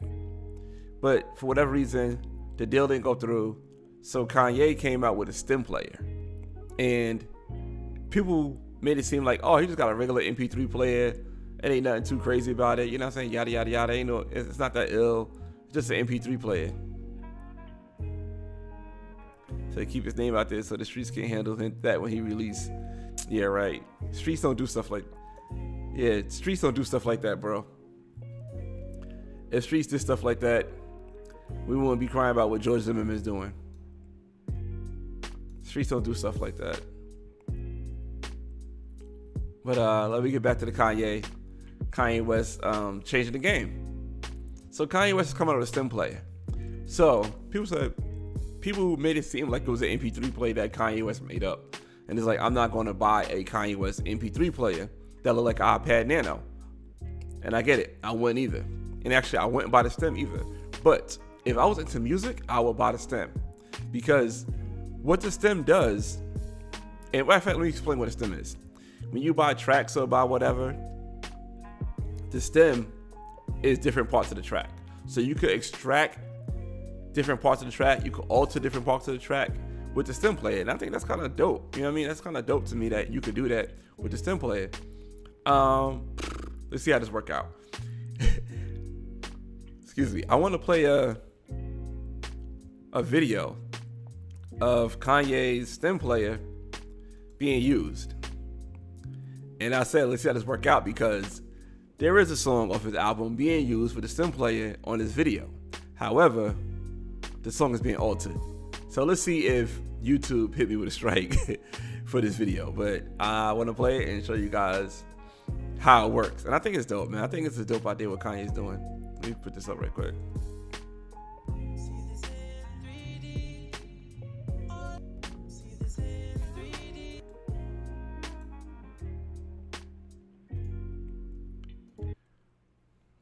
But for whatever reason, the deal didn't go through. So Kanye came out with a stem player, and people made it seem like, oh, he just got a regular MP3 player. It ain't nothing too crazy about it. You know what I'm saying? Yada, yada, yada. It's not that ill. It's just an MP3 player. So they keep his name out there so the streets can't handle that when he released. Yeah, right. Streets don't do stuff like that, bro. If streets did stuff like that, we wouldn't be crying about what George Zimmerman's doing. Streets don't do stuff like that. But let me get back to the Kanye West changing the game. So Kanye West is coming out with a stem player. So people made it seem like it was an MP3 player that Kanye West made up. And it's like, I'm not going to buy a Kanye West MP3 player that look like an iPad Nano. And I get it. I wouldn't either. And actually, I wouldn't buy the stem either. But if I was into music, I would buy the stem. Because what the stem does, and in fact, let me explain what a stem is. When you buy tracks or buy whatever, the stem is different parts of the track. So you could extract different parts of the track. You could alter different parts of the track with the stem player. And I think that's kind of dope. You know what I mean? That's kind of dope to me that you could do that with the stem player. Let's see how this work out. Excuse me. I want to play a video of Kanye's stem player being used. And I said, let's see how this work out, because there is a song off his album being used for the stem player on this video. However, the song is being altered. So let's see if YouTube hit me with a strike for this video. But I want to play it and show you guys how it works. And I think it's dope, man. I think it's a dope idea what Kanye's doing. Let me put this up right quick.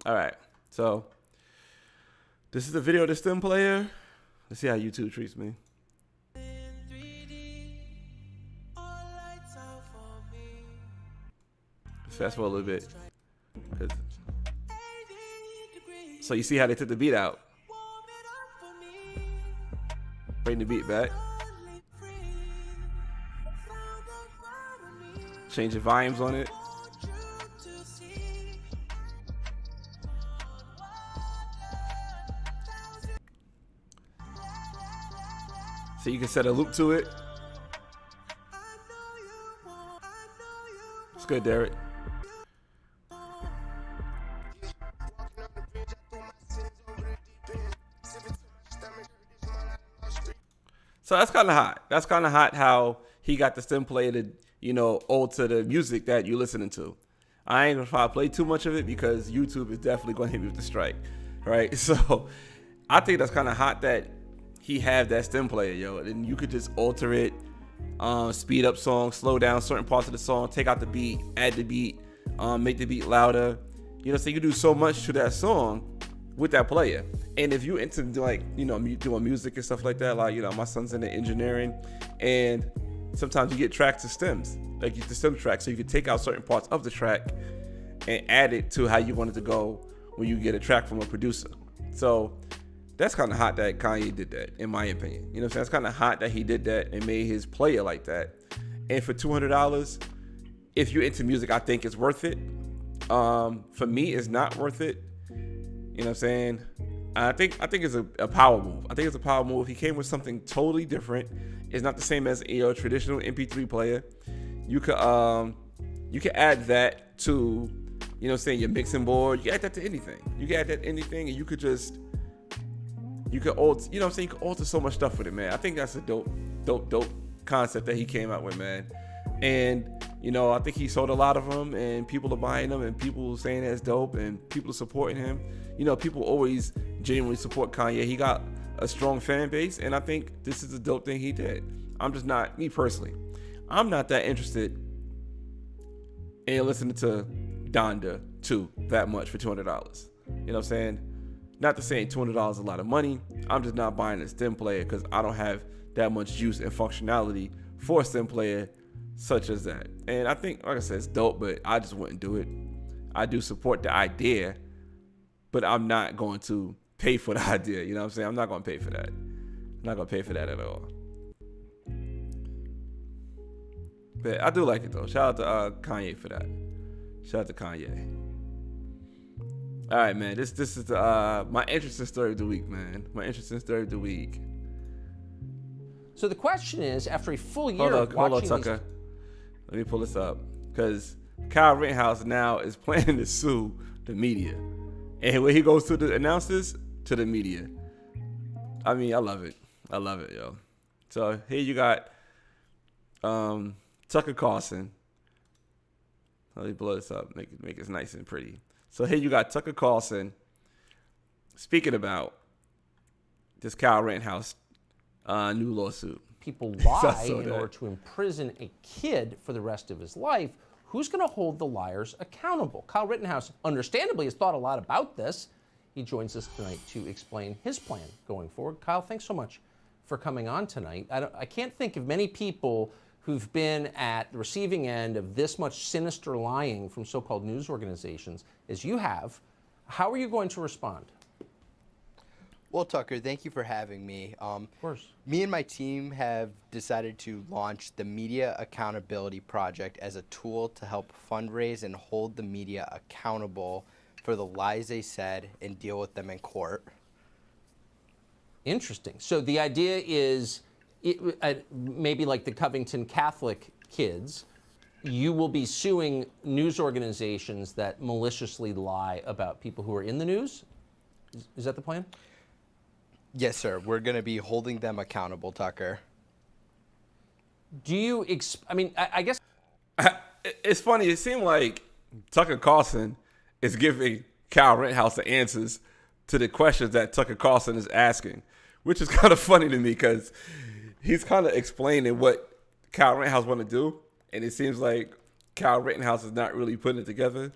All right, so this is the video of the stem player. Let's see how YouTube treats me. Let's fast forward a little bit. So you see how they took the beat out. Bring the beat back. Change the volumes on it. So you can set a loop to it. It's good, Derek. So that's kind of hot. That's kind of hot how he got the stem player to, alter the music that you're listening to. I ain't gonna try to play too much of it because YouTube is definitely gonna hit me with the strike, right? So I think that's kind of hot that he have that stem player, yo, and you could just alter it, speed up songs, slow down certain parts of the song, take out the beat, add the beat, make the beat louder. So you can do so much to that song with that player. And if you into doing music and stuff like that, like my son's into engineering, and sometimes you get tracks to stems, like the stem track, so you can take out certain parts of the track and add it to how you want it to go when you get a track from a producer. So that's kind of hot that Kanye did that, in my opinion. You know what I'm saying? It's kind of hot that he did that and made his player like that. And for $200, if you're into music, I think it's worth it. For me, it's not worth it. You know what I'm saying? I think it's a power move. I think it's a power move. He came with something totally different. It's not the same as a traditional MP3 player. You could add that to, your mixing board. You can add that to anything. You can add that to anything, and you could alter, you could alter so much stuff with it, man. I think that's a dope concept that he came out with, man. And, I think he sold a lot of them, and people are buying them, and people saying that's dope, and people are supporting him. People always genuinely support Kanye. He got a strong fan base, and I think this is a dope thing he did. I'm just not, me personally, I'm not that interested in listening to Donda 2 that much for $200. You know what I'm saying? Not to say $200 is a lot of money. I'm just not buying a stem player because I don't have that much juice and functionality for a stem player such as that. And I think, like I said, it's dope, but I just wouldn't do it. I do support the idea, but I'm not going to pay for the idea. You know what I'm saying? I'm not going to pay for that. I'm not gonna pay for that at all. But I do like it though. Shout out to Kanye for that. Shout out to Kanye. All right, man. This is my interesting story of the week, man. My interesting story of the week. So the question is, after a full year of hold on, watching Tucker. Let me pull this up because Kyle Rittenhouse now is planning to sue the media, and when he goes to announce this to the media, I mean, I love it. I love it, yo. So here you got Tucker Carlson. Let me blow this up, make it nice and pretty. So here you got Tucker Carlson speaking about this Kyle Rittenhouse new lawsuit. people lie in order to imprison a kid for the rest of his life. Who's going to hold the liars accountable? Kyle Rittenhouse, understandably, has thought a lot about this. He joins us tonight to explain his plan going forward. Kyle, thanks so much for coming on tonight. I can't think of many people who've been at the receiving end of this much sinister lying from so-called news organizations as you have. How are you going to respond? Well, Tucker, thank you for having me. Of course. Me and my team have decided to launch the Media Accountability Project as a tool to help fundraise and hold the media accountable for the lies they said and deal with them in court. Interesting. So the idea is, maybe like the Covington Catholic kids, you will be suing news organizations that maliciously lie about people who are in the news? Is that the plan? Yes, sir. We're going to be holding them accountable, Tucker. Do you, I guess. It's funny. It seemed like Tucker Carlson is giving Kyle Rittenhouse the answers to the questions that Tucker Carlson is asking, which is kind of funny to me because he's kind of explaining what Kyle Rittenhouse want to do, and it seems like Kyle Rittenhouse is not really putting it together.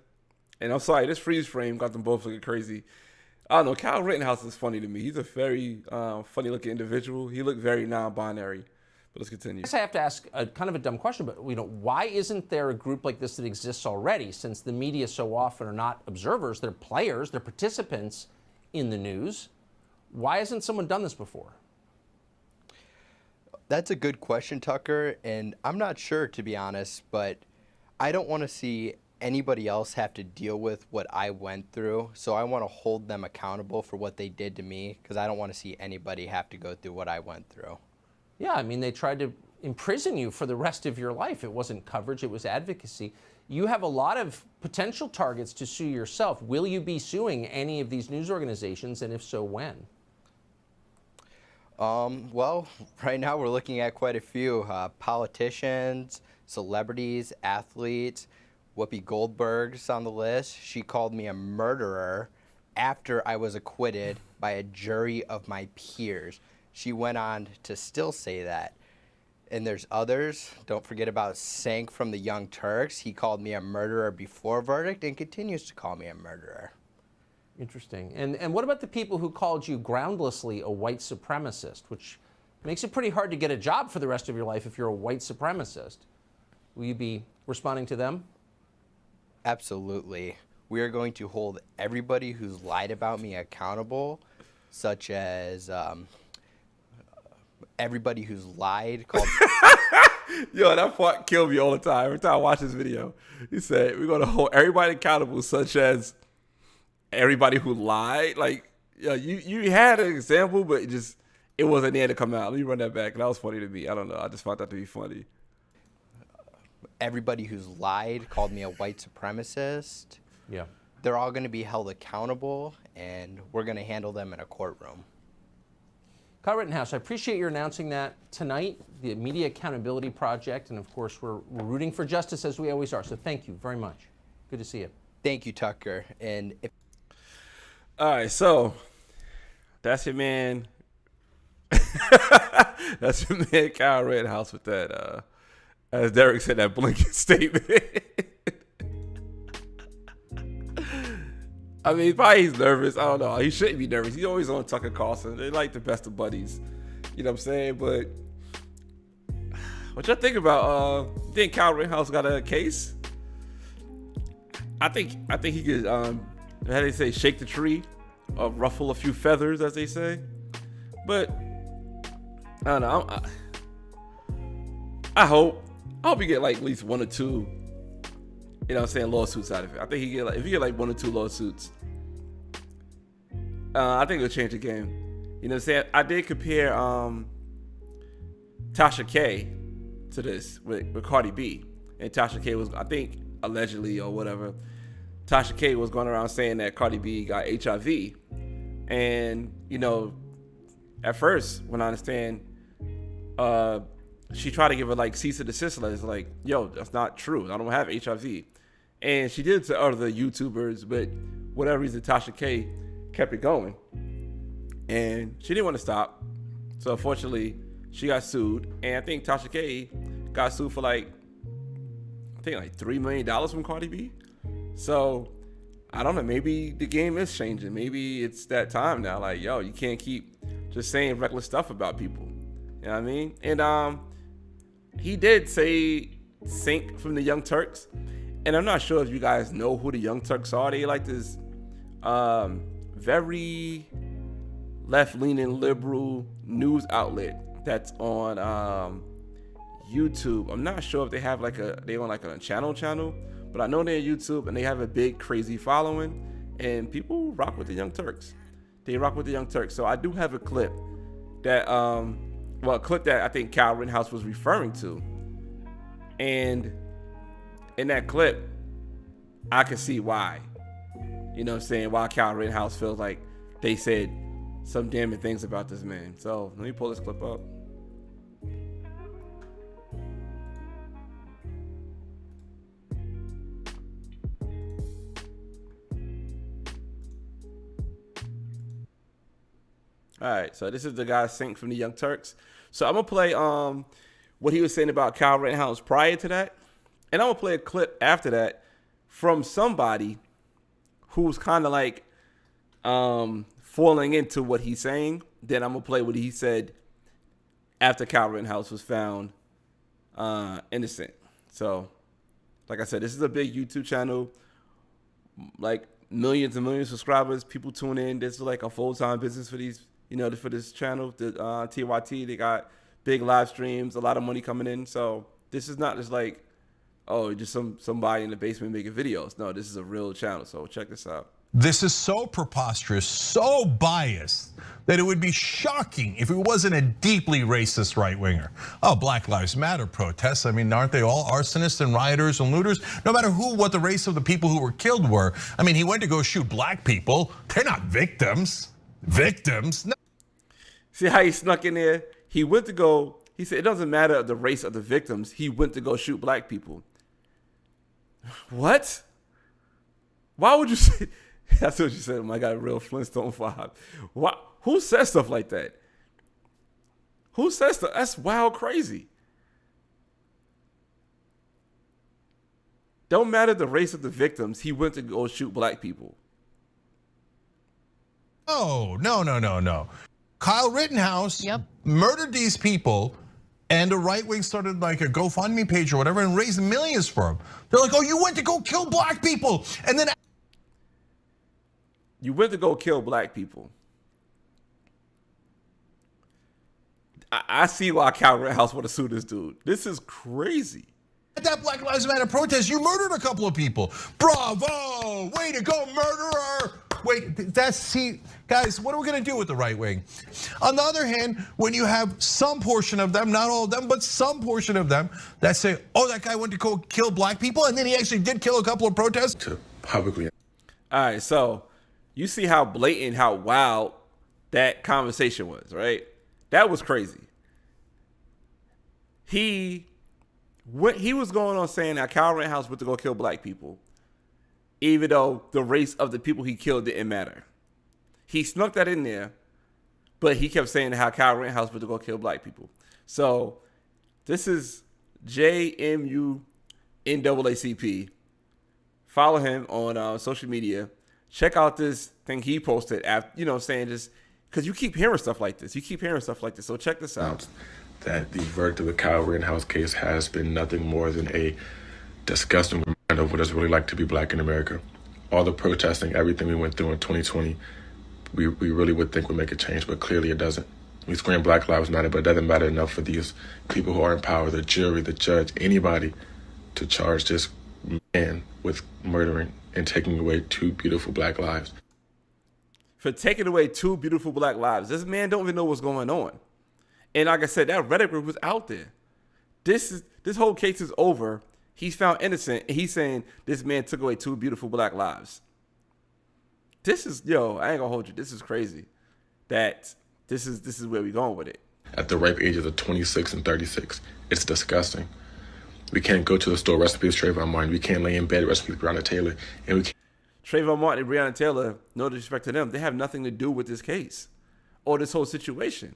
And I'm sorry, this freeze frame got them both looking crazy. I don't know. Kyle Rittenhouse is funny to me. He's a very funny-looking individual. He looked very non-binary. But let's continue. I guess I have to ask a kind of a dumb question, but why isn't there a group like this that exists already? Since the media so often are not observers, they're players, they're participants in the news. Why hasn't someone done this before? That's a good question, Tucker, and I'm not sure, to be honest, but I don't want to see anybody else have to deal with what I went through, so I want to hold them accountable for what they did to me because I don't want to see anybody have to go through what I went through. Yeah, I mean, they tried to imprison you for the rest of your life. It wasn't coverage, it was advocacy. You have a lot of potential targets to sue yourself. Will you be suing any of these news organizations, and if so, when? Well, right now we're looking at quite a few politicians, celebrities, athletes. Whoopi Goldberg's on the list. She called me a murderer after I was acquitted by a jury of my peers. She went on to still say that. And there's others. Don't forget about Sank from the Young Turks. He called me a murderer before verdict and continues to call me a murderer. Interesting. And what about the people who called you groundlessly a white supremacist, which makes it pretty hard to get a job for the rest of your life if you're a white supremacist? Will you be responding to them? Absolutely. We are going to hold everybody who's lied about me accountable, such as everybody who's lied. Yo, that part killed me all the time. Every time I watch this video, he said, we're going to hold everybody accountable, such as everybody who lied. Like, yo, you had an example, but it wasn't there to come out. Let me run that back. That was funny to me. I don't know. I just found that to be funny. Everybody who's lied, called me a white supremacist. Yeah. They're all going to be held accountable, and we're going to handle them in a courtroom. Kyle Rittenhouse, I appreciate your announcing that tonight, the Media Accountability Project, and of course we're rooting for justice as we always are, so thank you very much. Good to see you. Thank you, Tucker. And all right, so that's your man. That's your man, Kyle Rittenhouse, with that, as Derek said, that blinking statement. I mean, probably he's nervous. I don't know. He shouldn't be nervous. He's always on Tucker Carlson. They like the best of buddies. You know what I'm saying? But what y'all think about, think Kyle Rittenhouse got a case? I think he could, how they say, shake the tree, ruffle a few feathers, as they say. But I don't know. I hope he get like at least one or two, you know what I'm saying, lawsuits out of it. I think if he get like one or two lawsuits, I think it'll change the game. You know what I'm saying? I did compare Tasha K to this with Cardi B. And Tasha K was, I think, allegedly or whatever, Tasha K was going around saying that Cardi B got HIV. And, you know, at first, when I understand, she tried to give her like cease and desist letters, like, yo, that's not true. I don't have HIV. And she did it to other YouTubers, but whatever reason, Tasha K kept it going. And she didn't want to stop. So unfortunately, she got sued. And I think Tasha K got sued for like $3 million from Cardi B. So I don't know, maybe the game is changing. Maybe it's that time now. Like, yo, you can't keep just saying reckless stuff about people. You know what I mean? And he did say Sink from the Young Turks. And I'm not sure if you guys know who the Young Turks are. They like this very left-leaning liberal news outlet that's on YouTube. I'm not sure if they have they on like a channel, but I know they're on YouTube and they have a big crazy following, and people rock with the Young Turks. They rock with the Young Turks. So I do have a clip that a clip that I think Kyle Rittenhouse was referring to, and in that clip I can see why, you know what I'm saying, why Kyle Rittenhouse feels like they said some damning things about this man. So let me pull this clip up. All right, so this is the guy Sink from the Young Turks. So I'm gonna play what he was saying about Kyle Rittenhouse prior to that, and I'm gonna play a clip after that from somebody who's kind of like falling into what he's saying. Then I'm gonna play what he said after Kyle Rittenhouse was found innocent. So, like I said, this is a big YouTube channel, like millions and millions of subscribers. People tune in. This is like a full-time business for these, you know, for this channel. The TYT, they got big live streams, a lot of money coming in. So this is not just like, oh, just somebody in the basement making videos. No, this is a real channel. So check this out. This is so preposterous, so biased, that it would be shocking if it wasn't a deeply racist right-winger. Oh, Black Lives Matter protests. I mean, aren't they all arsonists and rioters and looters? No matter what the race of the people who were killed were. I mean, he went to go shoot black people. They're not victims. Victims. No. See how he snuck in there? He said it doesn't matter the race of the victims. He went to go shoot black people. What? Why would you say? That's what you said. Oh my God, real Flintstone vibe. What? Who says stuff like that? Who says stuff? That's wild crazy. Don't matter the race of the victims. He went to go shoot black people. Oh, no. Kyle Rittenhouse murdered these people, and the right wing started like a GoFundMe page or whatever and raised millions for him. They're like, oh, you went to go kill black people. And then you went to go kill black people. I see why Kyle Rittenhouse would have sued this dude. This is crazy. At that Black Lives Matter protest, you murdered a couple of people. Bravo! Way to go, murderer! Wait, guys, what are we gonna do with the right wing? On the other hand, when you have some portion of them, not all of them, but some portion of them that say, oh, that guy went to go kill black people, and then he actually did kill a couple of protesters. To publicly. All right, so you see how blatant, how wild that conversation was, right? That was crazy. He was going on saying that Kyle Rittenhouse went to go kill black people, even though the race of the people he killed didn't matter. He snuck that in there, but he kept saying how Kyle Rittenhouse went to go kill black people. So this is JMUNAACP. Follow him on social media. Check out this thing he posted after, you know, saying just because you keep hearing stuff like this. So check this out. That the verdict of the Kyle Rittenhouse case has been nothing more than a disgusting reminder of what it's really like to be black in America. All the protesting, everything we went through in 2020, we really would think would make a change, but clearly it doesn't. We scream Black Lives Matter, but it doesn't matter enough for these people who are in power, the jury, the judge, anybody, to charge this man with murdering and taking away 2 beautiful black lives. For taking away 2 beautiful black lives. This man don't even know what's going on. And like I said, that Reddit group was out there. This whole case is over. He's found innocent, and he's saying this man took away 2 beautiful black lives. This is, I ain't gonna hold you. This is crazy. That this is where we going with it. At the ripe ages of 26 and 36, it's disgusting. We can't go to the store, rest in peace, Trayvon Martin. We can't lay in bed, rest in peace, Breonna Taylor. And we can't. Trayvon Martin and Breonna Taylor, no disrespect to them, they have nothing to do with this case or this whole situation.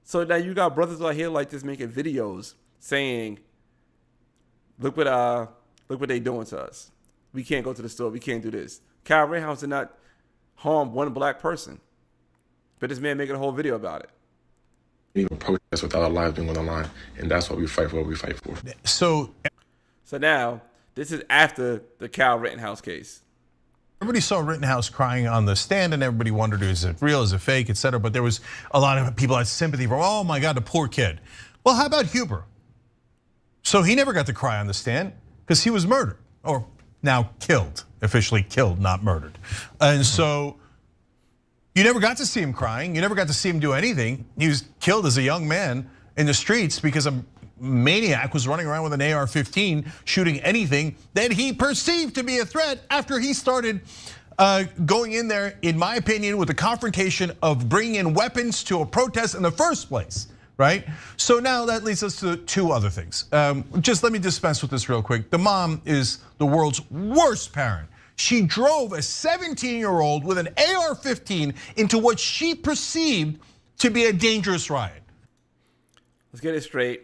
So now you got brothers out here like this making videos saying, look what they doing to us. We can't go to the store. We can't do this. Kyle Rittenhouse did not harm one black person, but this man making a whole video about it. Even protest without our lives being on the line, and that's what we fight for. What we fight for. So now this is after the Kyle Rittenhouse case. Everybody saw Rittenhouse crying on the stand, and everybody wondered, is it real, is it fake, et cetera. But there was a lot of people had sympathy for, oh my God, the poor kid. Well, how about Huber? So he never got to cry on the stand because he was murdered, or now killed, officially killed, not murdered. And so you never got to see him crying. You never got to see him do anything. He was killed as a young man in the streets because a maniac was running around with an AR-15 shooting anything that he perceived to be a threat after he started going in there, in my opinion, with the confrontation of bringing in weapons to a protest in the first place, right? So now that leads us to 2 other things. Just let me dispense with this real quick. The mom is the world's worst parent. She drove a 17-year-old with an AR-15 into what she perceived to be a dangerous riot. Let's get it straight.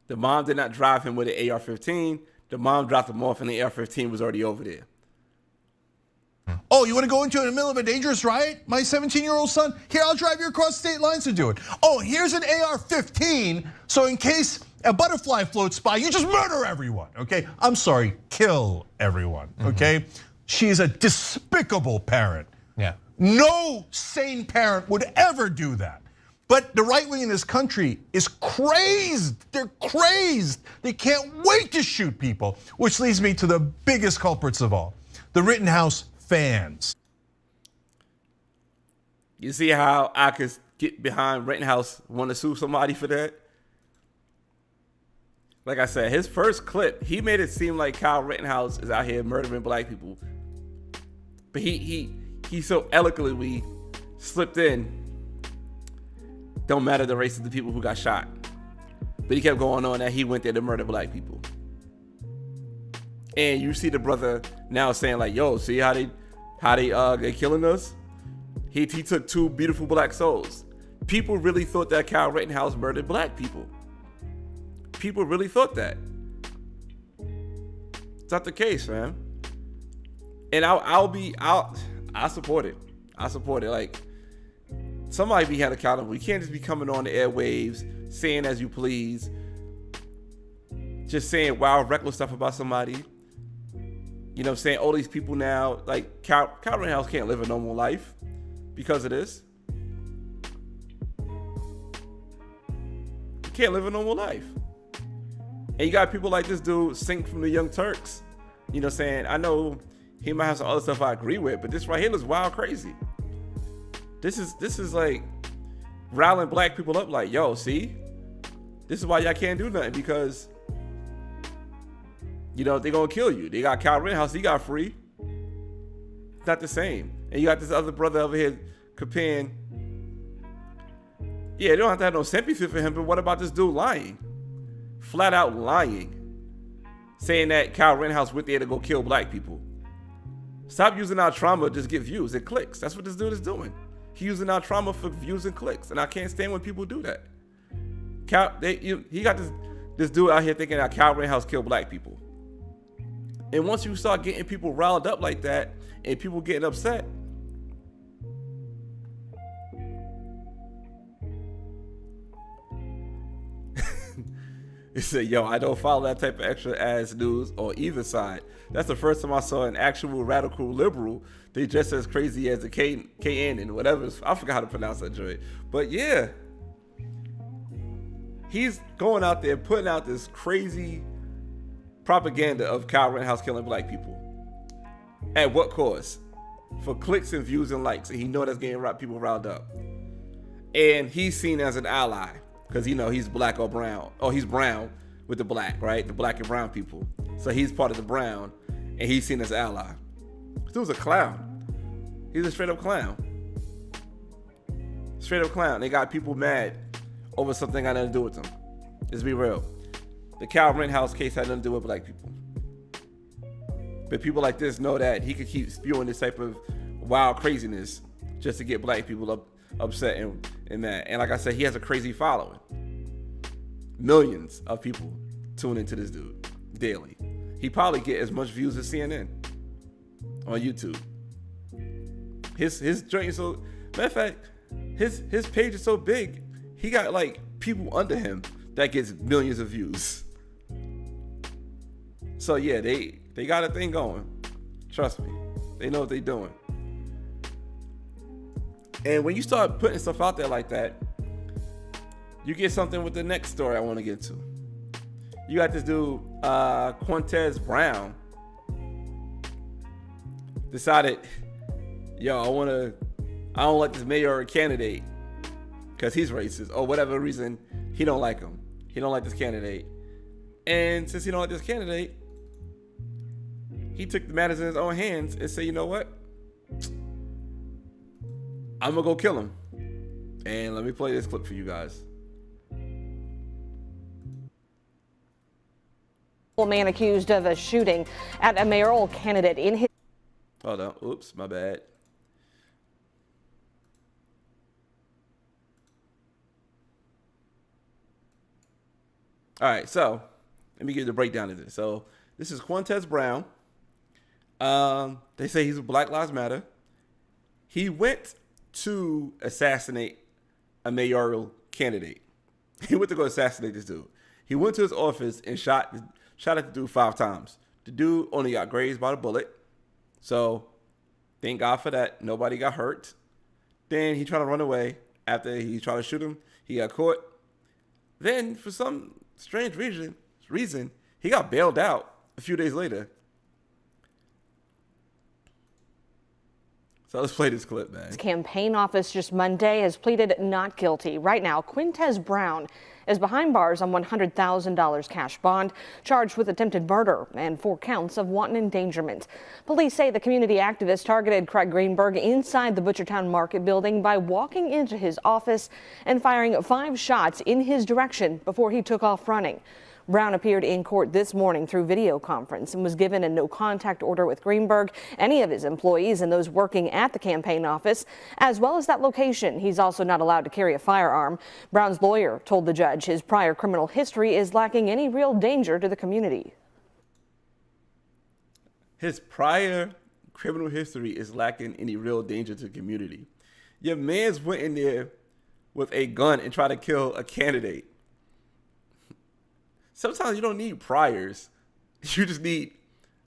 The mom did not drive him with an AR-15. The mom dropped him off and the AR-15 was already over there. Oh, you want to go into the middle of a dangerous riot, my 17-year-old son? Here, I'll drive you across state lines to do it. Oh, here's an AR-15, so in case a butterfly floats by, you just murder everyone, okay? I'm sorry, kill everyone, okay? She is a despicable parent. Yeah. No sane parent would ever do that. But the right wing in this country is crazed. They're crazed. They can't wait to shoot people, which leads me to the biggest culprits of all, the Rittenhouse fans. You see how I could get behind Rittenhouse, want to sue somebody for that? Like I said, his first clip, he made it seem like Kyle Rittenhouse is out here murdering black people. But he so eloquently slipped in, don't matter the race of the people who got shot. But he kept going on that he went there to murder black people. And you see the brother now saying like, yo, see how they killing us? He took 2 beautiful black souls. People really thought that Kyle Rittenhouse murdered black people. People really thought that. It's not the case, man. And I support it. I support it. Like, somebody be held accountable. You can't just be coming on the airwaves, saying as you please, just saying wild, reckless stuff about somebody. You know what I'm saying? All these people now, like Kyle Rittenhouse can't live a normal life because of this. He can't live a normal life. And you got people like this dude, Sink from the Young Turks. You know what I'm saying? I know he might have some other stuff I agree with, but this right here looks wild crazy. This is like riling black people up like, yo, see? This is why y'all can't do nothing because, you know, they're going to kill you. They got Kyle Rittenhouse, he got free. It's not the same. And you got this other brother over here comparing. Yeah, they don't have to have no sympathy for him, but what about this dude lying? Flat out lying. Saying that Kyle Rittenhouse went there to go kill black people. Stop using our trauma to just get views and clicks. That's what this dude is doing. He's using our trauma for views and clicks, and I can't stand when people do that. He got this dude out here thinking that Kyle Rittenhouse killed black people. And once you start getting people riled up like that, and people getting upset, He said, yo, I don't follow that type of extra ass news on either side. That's the first time I saw an actual radical liberal. They just as crazy as the KN and whatever. I forgot how to pronounce that joint. But yeah, he's going out there putting out this crazy propaganda of Kyle Rittenhouse killing black people. At what cost? For clicks and views and likes. And he know that's getting people riled up. And he's seen as an ally because he's black or brown. Oh, he's brown with the black, right? The black and brown people. So he's part of the brown and he's seen as an ally. This dude's a clown. He's a straight up clown. Straight up clown. They got people mad over something got nothing to do with them. Let's be real. The Kyle Rittenhouse case had nothing to do with black people. But people like this know that he could keep spewing this type of wild craziness just to get black people upset and mad. And like I said, he has a crazy following. Millions of people tune into this dude daily. He probably get as much views as CNN on YouTube. His joint is so, matter of fact, his page is so big, he got like people under him that gets millions of views. So yeah, they got a thing going. Trust me. They know what they're doing. And when you start putting stuff out there like that, you get something with the next story I want to get to. You got this dude, Quintez Brown, decided, yo, I don't like this mayoral candidate because he's racist or whatever reason he don't like him. He don't like this candidate. And since he don't like this candidate, he took the matters in his own hands and said, you know what? I'm gonna go kill him. And let me play this clip for you guys. Man accused of a shooting at a mayoral candidate in his... Hold on. Oops, my bad. All right, so let me give you the breakdown of this. So this is Quintez Brown. They say he's a Black Lives Matter. He went to assassinate a mayoral candidate. He went to go assassinate this dude. He went to his office and shot at the dude 5 times. The dude only got grazed by the bullet. So thank God for that. Nobody got hurt. Then he tried to run away. After he tried to shoot him, he got caught. Then for some strange reason, he got bailed out a few days later. So let's play this clip, man. His campaign office just Monday has pleaded not guilty. Right now, Quintez Brown is behind bars on $100,000 cash bond, charged with attempted murder and 4 counts of wanton endangerment. Police say the community activist targeted Craig Greenberg inside the Butchertown Market building by walking into his office and firing 5 shots in his direction before he took off running. Brown appeared in court this morning through video conference and was given a no-contact order with Greenberg, any of his employees and those working at the campaign office, as well as that location. He's also not allowed to carry a firearm. Brown's lawyer told the judge his prior criminal history is lacking any real danger to the community. His prior criminal history is lacking any real danger to the community. Your man's went in there with a gun and tried to kill a candidate. Sometimes you don't need priors. You just need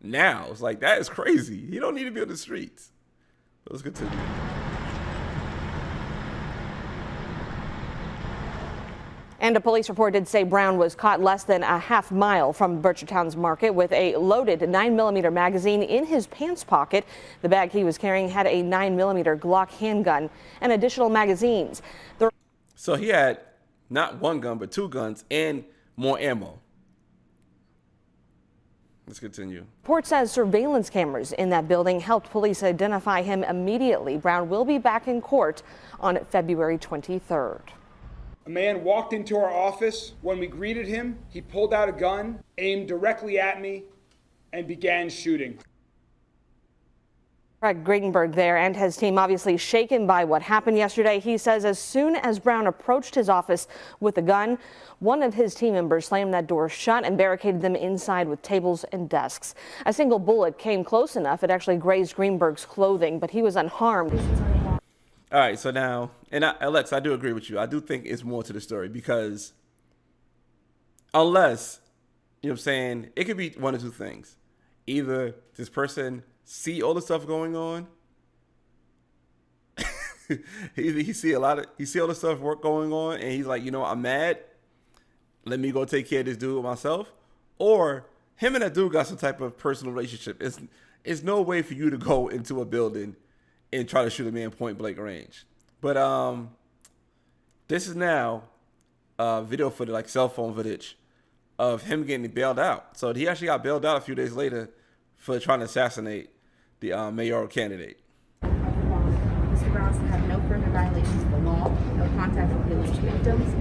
nows. Like, that is crazy. You don't need to be on the streets. But let's continue. And a police report did say Brown was caught less than a half mile from Butchertown's Market with a loaded 9mm magazine in his pants pocket. The bag he was carrying had a 9mm Glock handgun and additional magazines. So he had not one gun, but 2 guns and more ammo. Let's continue. Report says surveillance cameras in that building helped police identify him immediately. Brown will be back in court on February 23rd. A man walked into our office. When we greeted him, he pulled out a gun, aimed directly at me, and began shooting. Craig Greenberg there and his team obviously shaken by what happened yesterday. He says as soon as Brown approached his office with a gun, one of his team members slammed that door shut and barricaded them inside with tables and desks. A single bullet came close enough it actually grazed Greenberg's clothing, but he was unharmed. All right, so now, and Alex, I do agree with you. I do think it's more to the story because Unless, you know what I'm saying, it could be one of two things. Either this person see all the stuff going on, he see all the stuff going on, and he's like, you know, I'm mad. Let me go take care of this dude myself. Or him and that dude got some type of personal relationship. It's no way for you to go into a building and try to shoot a man point blank range. But this is now video footage, like cell phone footage, of him getting bailed out. So he actually got bailed out a few days later for trying to assassinate the mayoral candidate. Mr. Brown to have no further violations of the law, no contact with the alleged victims,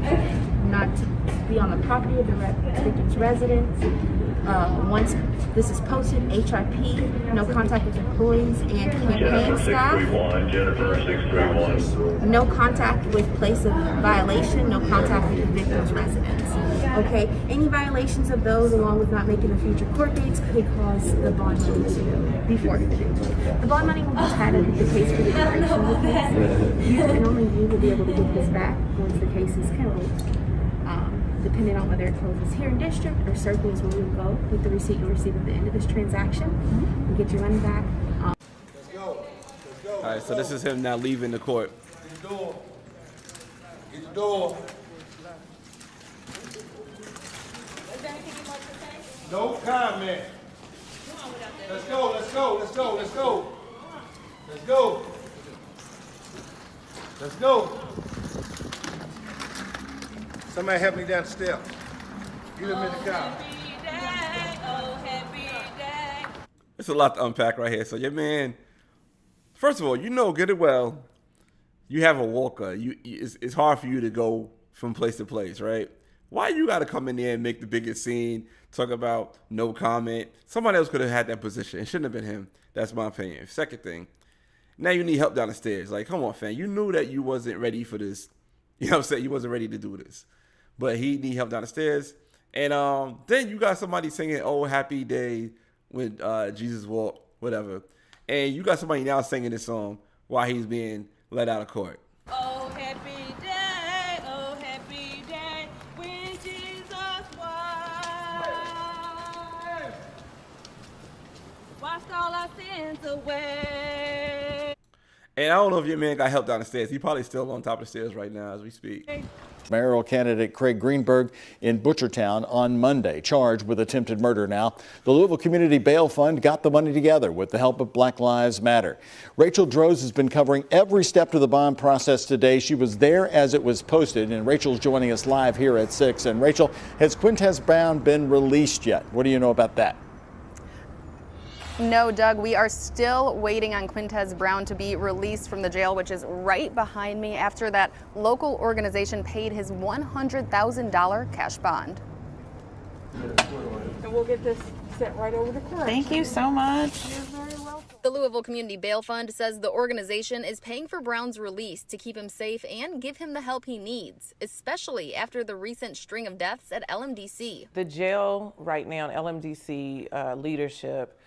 not to be on the property of the victim's residence. Once this is posted, HIP, no contact with employees and campaign staff. Jennifer 631. No contact with place of violation, no contact with the victim's residence. Okay, any violations of those, along with not making the future court dates, could cause the bond money to be forfeited. The bond money will be tied up with the case for the duration of the case. You and only you will be able to get this back once the case is closed. Depending on whether it closes here in district or circle is where we will go with the receipt you'll receive at the end of this transaction and get your money back. Let's go. All right, so this is him now leaving the court. Get the door. Get the door. No comment. Let's go, let's go, let's go, let's go. Let's go. Let's go. Somebody help me down the steps. Get him in the car. It's a lot to unpack right here. So your man, first of all, you know good and well, you have a walker. It's hard for you to go from place to place, right? Why you got to come in there and make the biggest scene, talk about no comment? Somebody else could have had that position. It shouldn't have been him. That's my opinion. Second thing, now you need help down the stairs. Like, come on, fam. You knew that you wasn't ready for this. You know what I'm saying? You wasn't ready to do this. But he need help down the stairs. And then you got somebody singing "Oh Happy Day" when Jesus walked, whatever. And you got somebody now singing this song while he's being let out of court. Oh happy day, when Jesus washed all our sins away. And I don't know if your man got help down the stairs. He probably still on top of the stairs right now as we speak. Mayoral candidate Craig Greenberg in Butchertown on Monday, charged with attempted murder now. The Louisville Community Bail Fund got the money together with the help of Black Lives Matter. Rachel Droz has been covering every step to the bond process today. She was there as it was posted, and Rachel's joining us live here at 6. And Rachel, has Quintez Brown been released yet? What do you know about that? No, Doug, we are still waiting on Quintez Brown to be released from the jail, which is right behind me, after that local organization paid his $100,000 cash bond. And we'll get this sent right over to court. Thank you so much. You're very welcome. The Louisville Community Bail Fund says the organization is paying for Brown's release to keep him safe and give him the help he needs, especially after the recent string of deaths at LMDC. The jail right now, LMDC leadership,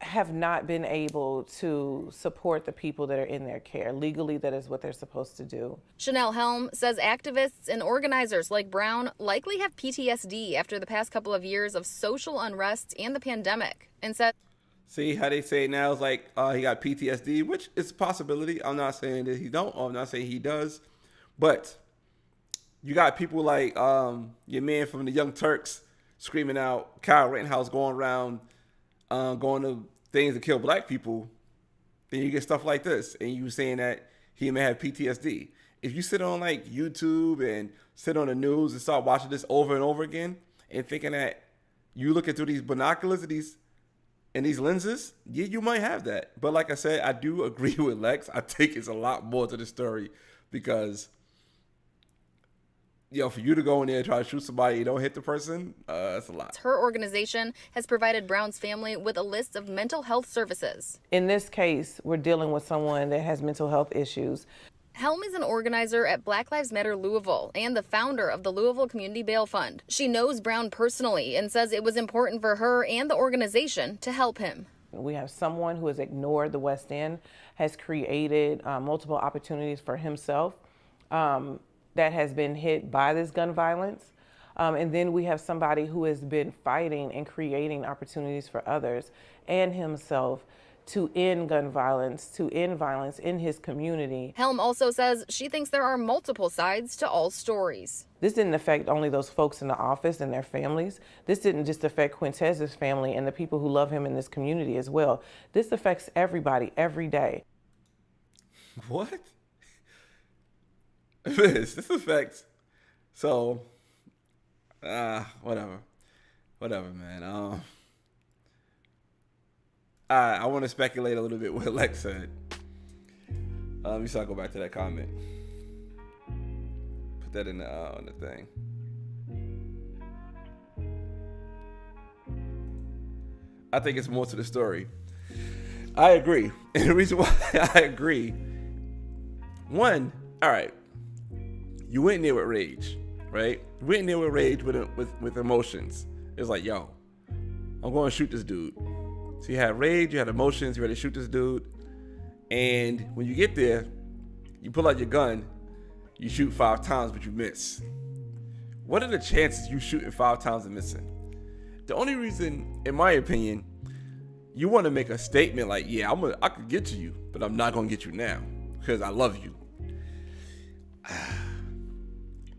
have not been able to support the people that are in their care. Legally, that is what they're supposed to do. Chanel Helm says activists and organizers like Brown likely have PTSD after the past couple of years of social unrest and the pandemic, and said, see how they say it now is like he got PTSD, which is a possibility. I'm not saying that he don't, or I'm not saying he does, but you got people like your man from the Young Turks screaming out Kyle Rittenhouse going around going to things to kill black people. Then you get stuff like this, and you saying that he may have PTSD. If you sit on like YouTube and sit on the news and start watching this over and over again and thinking that you looking through these binoculars and these lenses, yeah, you might have that. But like I said, I do agree with Lex. I think it's a lot more to the story because, you know, for you to go in there and try to shoot somebody and don't hit the person, that's a lot. Her organization has provided Brown's family with a list of mental health services. In this case, we're dealing with someone that has mental health issues. Helm is an organizer at Black Lives Matter Louisville and the founder of the Louisville Community Bail Fund. She knows Brown personally and says it was important for her and the organization to help him. We have someone who has ignored the West End, has created multiple opportunities for himself, that has been hit by this gun violence. And then we have somebody who has been fighting and creating opportunities for others and himself to end gun violence, to end violence in his community. Helm also says she thinks there are multiple sides to all stories. This didn't affect only those folks in the office and their families. This didn't just affect Quintez's family and the people who love him in this community as well. This affects everybody every day. What? This affects. So, whatever, man. I want to speculate a little bit what Lex said. Let me go back to that comment. Put that in on the thing. I think it's more to the story. I agree, and the reason why I agree. One, all right, you went in there with rage, right? You went in there with rage with emotions. It's like, yo, I'm going to shoot this dude. So you had rage, you had emotions, you ready to shoot this dude. And when you get there, you pull out your gun, you shoot 5 times, but you miss. What are the chances you shooting 5 times and missing? The only reason, in my opinion, you want to make a statement like, yeah, I could get to you, but I'm not going to get you now because I love you.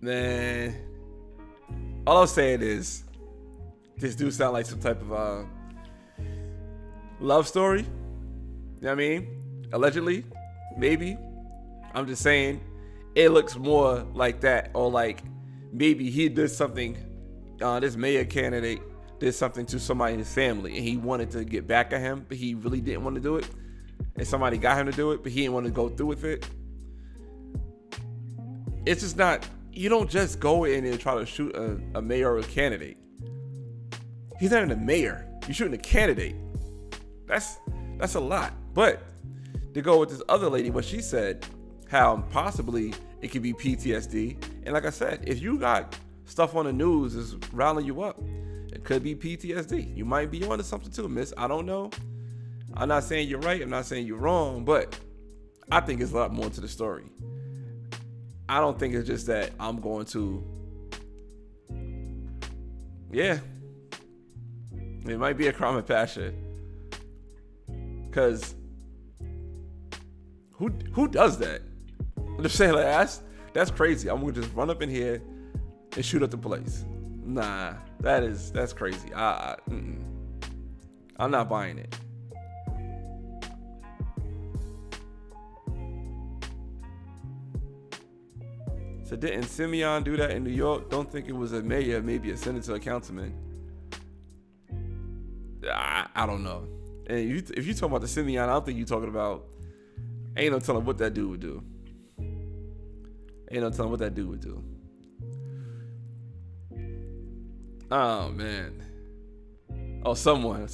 Man, all I'm saying is this dude sound like some type of love story. You know what I mean? Allegedly, maybe. I'm just saying it looks more like that, or like maybe he did something, this mayor candidate did something to somebody in his family and he wanted to get back at him, but he really didn't want to do it. And somebody got him to do it, but he didn't want to go through with it. It's just not, you don't just go in and try to shoot a mayoral candidate. He's not even a mayor. You're shooting a candidate. That's a lot. But to go with this other lady, what she said, how possibly it could be PTSD. And like I said, if you got stuff on the news is riling you up, it could be PTSD. You might be onto something too, miss. I don't know. I'm not saying you're right. I'm not saying you're wrong, but I think it's a lot more to the story. I don't think it's just that I'm going to, yeah, it might be a crime of passion. Because who does that? I'm just saying, like, that's crazy. I'm gonna just run up in here and shoot up the place. Nah, that's crazy. I'm not buying it. So didn't Simeon do that in New York? Don't think it was a mayor, maybe a senator, a councilman. I don't know. And if you talk about the Simeon, I don't think you're talking about. Ain't no telling what that dude would do. Oh man. Oh, someone.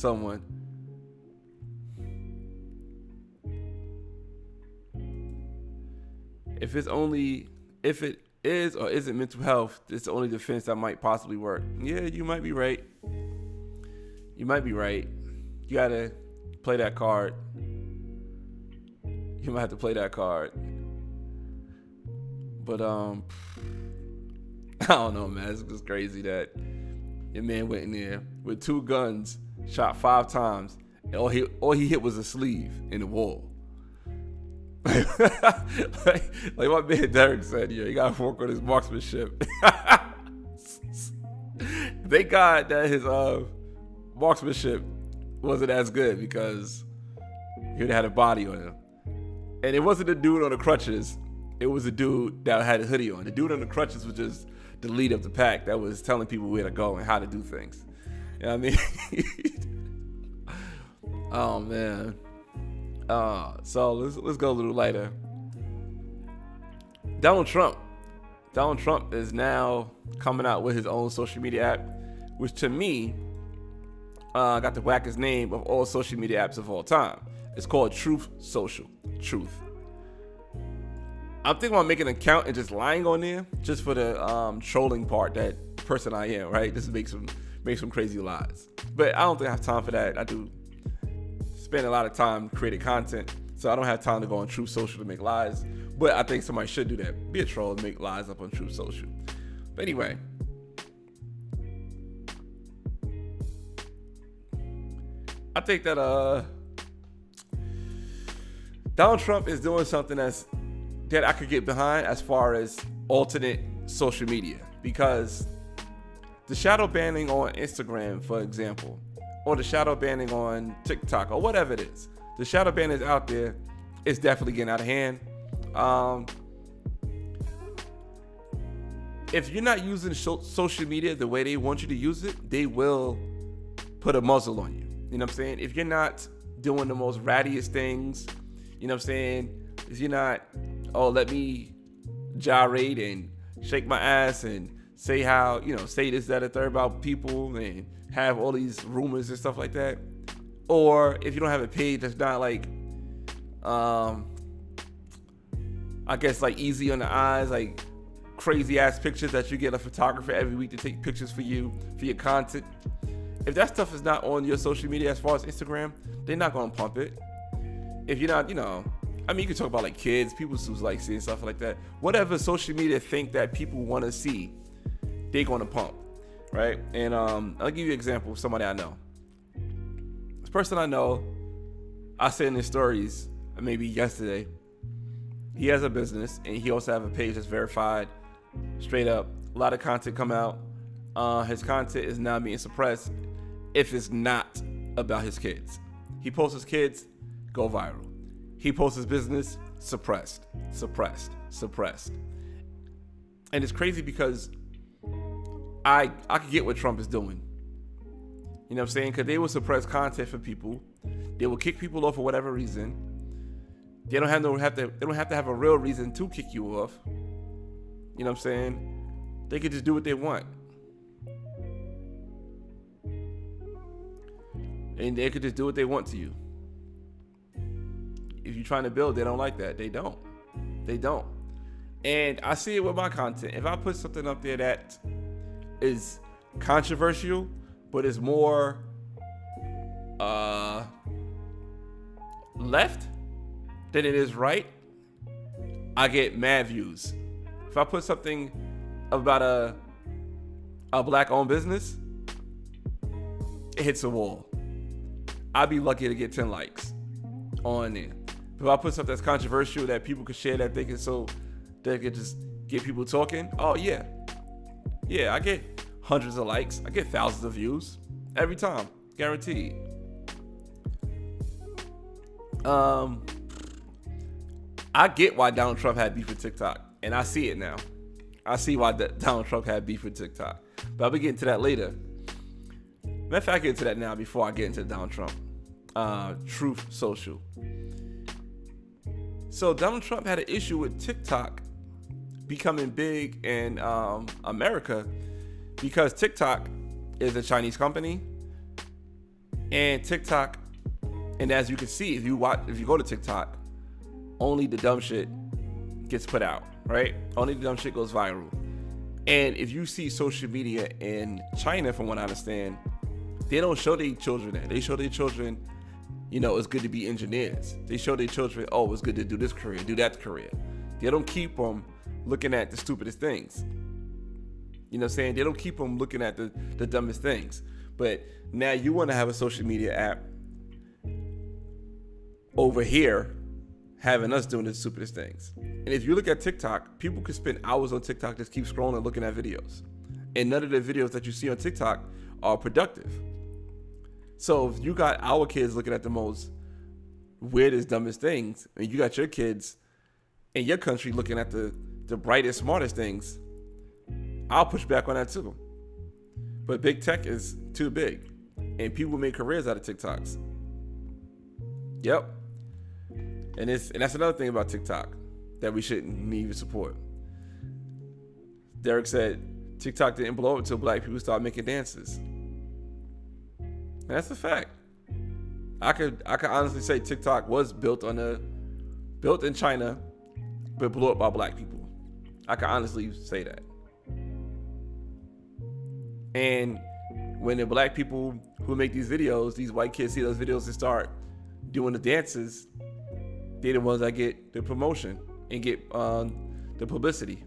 If it is or isn't mental health, it's the only defense that might possibly work. Yeah, you might be right. You gotta play that card. You might have to play that card. But I don't know, man. It's just crazy that your man went in there with 2 guns, shot 5 times, and all he hit was a sleeve in the wall. like my man Derek said, yeah, you gotta work on his marksmanship. Thank God that his marksmanship wasn't as good, because he would have had a body on him. And it wasn't the dude on the crutches. It was a dude that had a hoodie on. The dude on the crutches was just the leader of the pack that was telling people where to go and how to do things. You know what I mean? Oh, man. So let's go a little lighter. Donald Trump is now coming out with his own social media app, which to me got the wackest name of all social media apps of all time. It's called Truth Social. Truth. I'm thinking about making an account and just lying on there just for the trolling part, that person I am, right? Just make some crazy lies. But I don't think I have time for that. I do spend a lot of time creating content, so I don't have time to go on Truth Social to make lies. But I think somebody should do that. Be a troll and make lies up on Truth Social. But anyway, I think that Donald Trump is doing something that I could get behind as far as alternate social media, because the shadow banning on Instagram, for example, or the shadow banning on TikTok or whatever it is, the shadow ban is out there. It's definitely getting out of hand. If you're not using social media the way they want you to use it, they will put a muzzle on you. You know what I'm saying? If you're not doing the most rattiest things, you know what I'm saying? If you're not, oh, let me gyrate and shake my ass and say how, say this, that, and third about people and have all these rumors and stuff like that. Or if you don't have a page that's not like, I guess like easy on the eyes, like crazy ass pictures that you get a photographer every week to take pictures for you, for your content. If that stuff is not on your social media as far as Instagram, they're not going to pump it. If you're not, I mean, you can talk about like kids, people who's like seeing stuff like that. Whatever social media think that people want to see, they're going to pump, right? And I'll give you an example of somebody I know. This person I know, I said in his stories, maybe yesterday, he has a business and he also have a page that's verified, straight up. A lot of content come out. His content is now being suppressed if it's not about his kids. He posts his kids, go viral. He posts his business, suppressed. And it's crazy because I could get what Trump is doing. You know what I'm saying? Because they will suppress content for people. They will kick people off for whatever reason. They don't have to have a real reason to kick you off. You know what I'm saying? They could just do what they want. And they could just do what they want to you. If you're trying to build, they don't like that. They don't. And I see it with my content. If I put something up there that is controversial, but is more left than it is right, I get mad views. If I put something about a black-owned business, it hits a wall. I'd be lucky to get 10 likes on there. If I put something that's controversial that people could share, that they could just get people talking, oh yeah, I get hundreds of likes. I get thousands of views every time, guaranteed. I get why Donald Trump had beef with TikTok, and I see it now. I see why Donald Trump had beef with TikTok, but I'll be getting to that later. Matter of fact, I'll get into that now before I get into Donald Trump. Truth Social. So Donald Trump had an issue with TikTok becoming big in America because TikTok is a Chinese company, and TikTok, and as you can see, if you go to TikTok, only the dumb shit gets put out, right? Only the dumb shit goes viral. And if you see social media in China, from what I understand, they don't show their children that. They show their children, it's good to be engineers. They show their children, oh, it's good to do this career, do that career. They don't keep them looking at the stupidest things. You know what I'm saying? They don't keep them looking at the dumbest things. But now you want to have a social media app over here having us doing the stupidest things. And if you look at TikTok, people can spend hours on TikTok just keep scrolling looking at videos. And none of the videos that you see on TikTok are productive. So if you got our kids looking at the most weirdest, dumbest things, and you got your kids in your country looking at the brightest, smartest things, I'll push back on that too. But big tech is too big, and people make careers out of TikToks. Yep. And that's another thing about TikTok that we shouldn't even support. Derek said TikTok didn't blow up until black people started making dances. And that's a fact. I could honestly say TikTok was built in China, but blew up by black people. I can honestly say that. And when the black people who make these videos, these white kids see those videos and start doing the dances, they're the ones that get the promotion and get the publicity.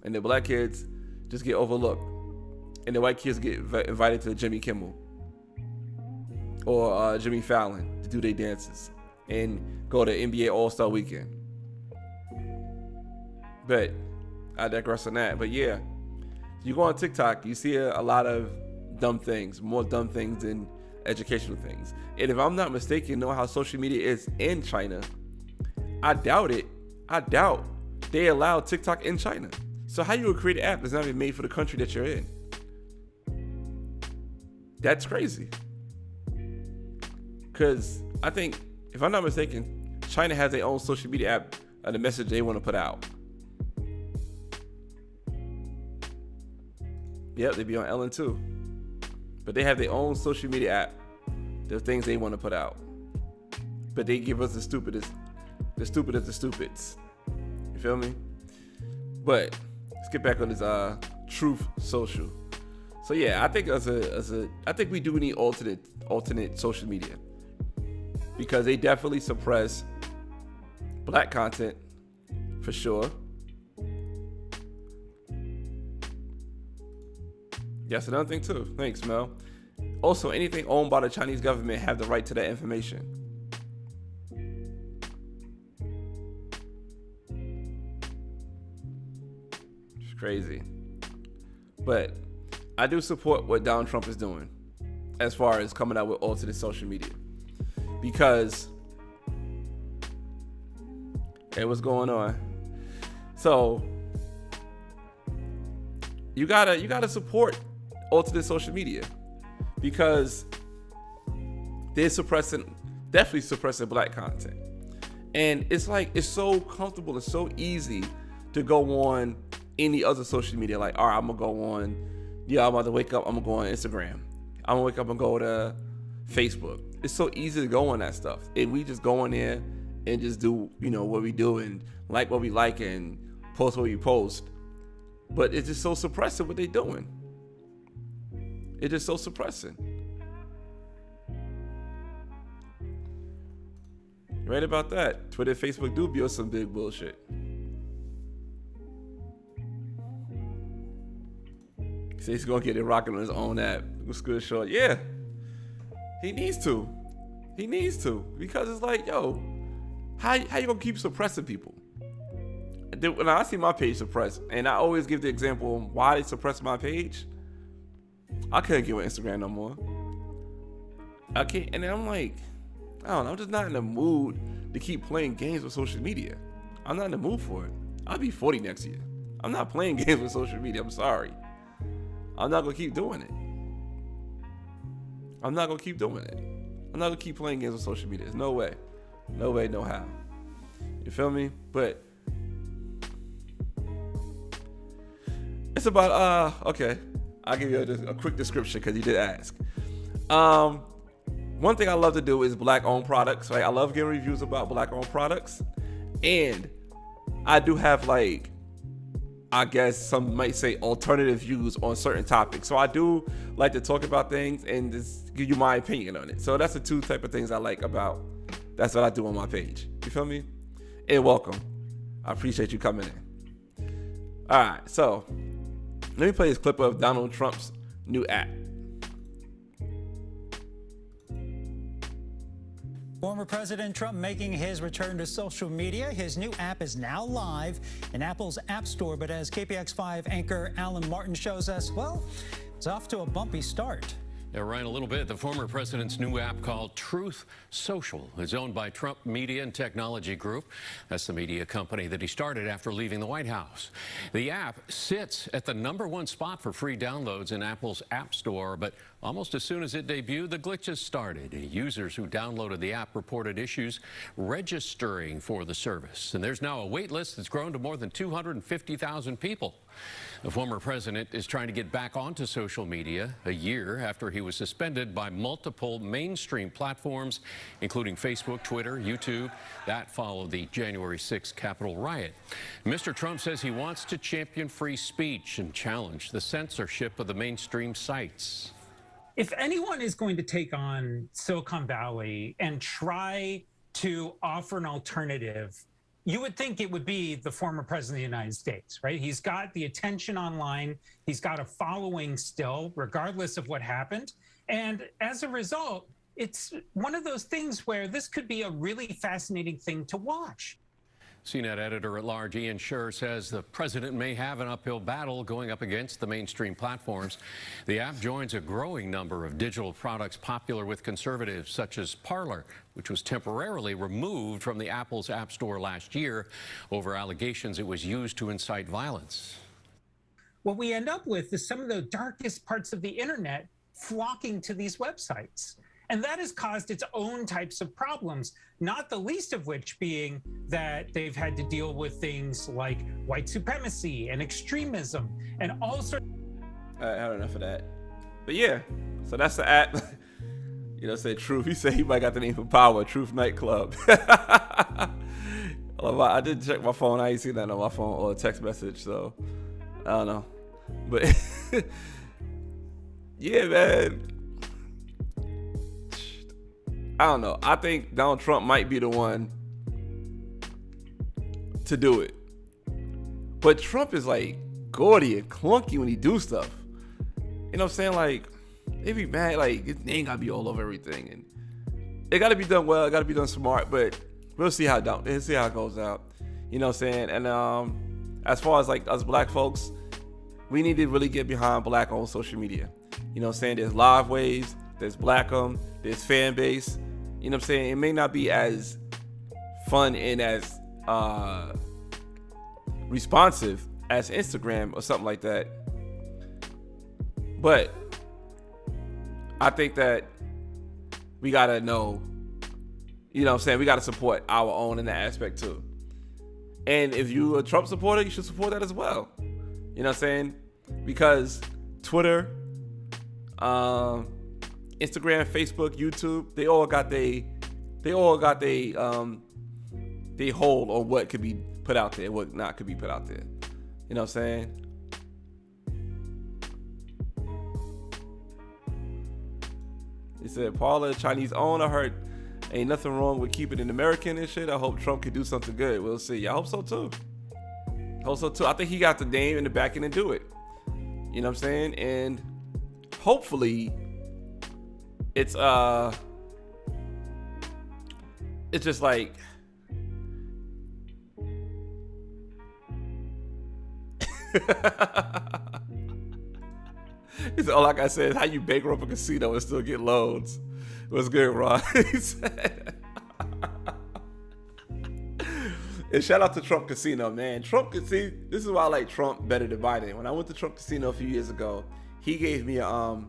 And the black kids just get overlooked. And the white kids get invited to Jimmy Kimmel. or Jimmy Fallon to do their dances and go to NBA All-Star Weekend. But I digress on that. But yeah, you go on TikTok, you see a lot of dumb things, more dumb things than educational things. And if I'm not mistaken, know how social media is in China, I doubt they allow TikTok in China. So how you would create an app that's not even made for the country that you're in? That's crazy. Because I think, if I'm not mistaken, China has their own social media app and the message they want to put out. Yep, they be on Ellen too. But they have their own social media app. The things they want to put out. But they give us the stupidest of the stupids. You feel me? But let's get back on this Truth Social. So yeah, I think I think we do need alternate social media. Because they definitely suppress black content for sure. Yes, another thing too. Thanks, Mel. Also, anything owned by the Chinese government have the right to that information. It's crazy. But I do support what Donald Trump is doing as far as coming out with alternate social media. Because, hey, what's going on? So you gotta support alternate social media because they're definitely suppressing black content. And it's like, it's so comfortable, it's so easy to go on any other social media. Like, all right, I'm gonna go on, I'm about to wake up, I'm gonna go on Instagram. I'm gonna wake up and go to Facebook. It's so easy to go on that stuff. And we just go in there and just do, what we do and like what we like and post what we post. But it's just so suppressive what they're doing. It's just so suppressing. Right about that. Twitter, Facebook do be on some big bullshit. So he's gonna get it rocking on his own app. What's good, short? Yeah. He needs to. Because it's like, yo, how you gonna keep suppressing people? When I see my page suppressed, and I always give the example of why they suppressed my page, I couldn't get on Instagram no more. I can't, and I'm like, I don't know, I'm just not in the mood to keep playing games with social media. I'm not in the mood for it. I'll be 40 next year. I'm not playing games with social media. I'm sorry. I'm not gonna keep doing it. I'm not gonna keep playing games with social media. There's no way. No way, no how. You feel me? But it's about, okay. I'll give you a quick description because you did ask. One thing I love to do is black-owned products, right? I love getting reviews about black-owned products. And I do have, like, I guess some might say alternative views on certain topics. So I do like to talk about things and just give you my opinion on it. So that's the two type of things I like about. That's what I do on my page. You feel me? And welcome. I appreciate you coming in. All right, so let me play this clip of Donald Trump's new app. Former President Trump making his return to social media. His new app is now live in Apple's App Store. But as KPX5 anchor Alan Martin shows us, well, it's off to a bumpy start. Yeah, Ryan, a little bit. The former president's new app called Truth Social is owned by Trump Media and Technology Group. That's the media company that he started after leaving the White House. The app sits at the #1 spot for free downloads in Apple's App Store, but almost as soon as it debuted, the glitches started. Users who downloaded the app reported issues registering for the service. And there's now a wait list that's grown to more than 250,000 people. The former president is trying to get back onto social media a year after he was suspended by multiple mainstream platforms, including Facebook, Twitter, YouTube. That followed the January 6th Capitol riot. Mr. Trump says he wants to champion free speech and challenge the censorship of the mainstream sites. If anyone is going to take on Silicon Valley and try to offer an alternative, you would think it would be the former president of the United States, right? He's got the attention online. He's got a following still, regardless of what happened. And as a result, it's one of those things where this could be a really fascinating thing to watch. CNET editor-at-large Ian Scher says the president may have an uphill battle going up against the mainstream platforms. The app joins a growing number of digital products popular with conservatives, such as Parler, which was temporarily removed from the Apple's App Store last year over allegations it was used to incite violence. What we end up with is some of the darkest parts of the internet flocking to these websites. And that has caused its own types of problems, not the least of which being that they've had to deal with things like white supremacy and extremism and all sorts. I had enough of that. But yeah, so that's the app. You know, say Truth. He said he might got the name for Power, Truth Nightclub. I did check my phone. I ain't seen that on my phone or a text message, so I don't know. But yeah, man. I don't know. I think Donald Trump might be the one to do it. But Trump is like gaudy and clunky when he do stuff. You know what I'm saying? Like, they be mad, like, his name gotta be all over everything. And it gotta be done well, it gotta be done smart, but we'll see how it goes out. You know what I'm saying? And as far as like us black folks, we need to really get behind black on social media. You know what I'm saying? There's live waves, there's Blackum, there's fan base. You know what I'm saying? It may not be as fun and as responsive as Instagram or something like that. But I think that we gotta know, you know what I'm saying? We gotta support our own in that aspect too. And if you're a Trump supporter, you should support that as well. You know what I'm saying? Because Twitter, Instagram, Facebook, YouTube, they all got they hold on what could be put out there, what not could be put out there. You know what I'm saying? He said, Paula, Chinese owned. I heard ain't nothing wrong with keeping it American and shit. I hope Trump could do something good. We'll see. I hope so too. I think he got the name in the back end to do it. You know what I'm saying? And hopefully it's just like he said, all like I said is how you bankrupt a casino and still get loans. What's good, Ron? He said. And shout out to Trump Casino, man. Trump Casino, this is why I like Trump better than Biden. When I went to Trump Casino a few years ago, he gave me a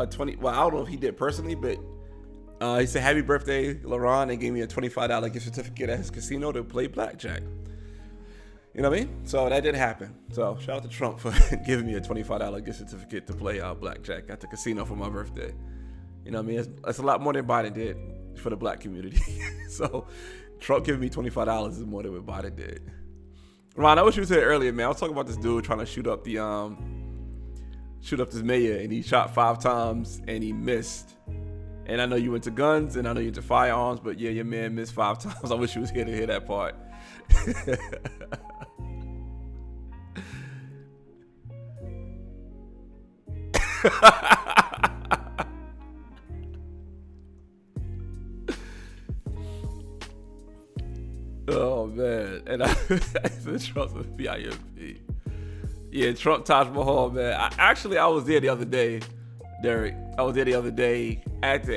20, well, I don't know if he did personally, but he said, happy birthday, LaRon, and gave me a $25 gift certificate at his casino to play blackjack. You know what I mean? So that did happen. So shout out to Trump for giving me a $25 gift certificate to play blackjack at the casino for my birthday. You know what I mean? That's a lot more than Biden did for the black community. So Trump giving me $25 is more than what Biden did. Ron, I wish you said earlier, man. I was talking about this dude trying to shoot up this mayor, and he shot 5 times and he missed. And I know you into guns and I know you into firearms, but yeah, your man missed 5 times. I wish you was here to hear that part. Oh man, and I said Trump's a PIMP. Yeah, Trump Taj Mahal, man. I was there the other day, Derek. I was there the other day at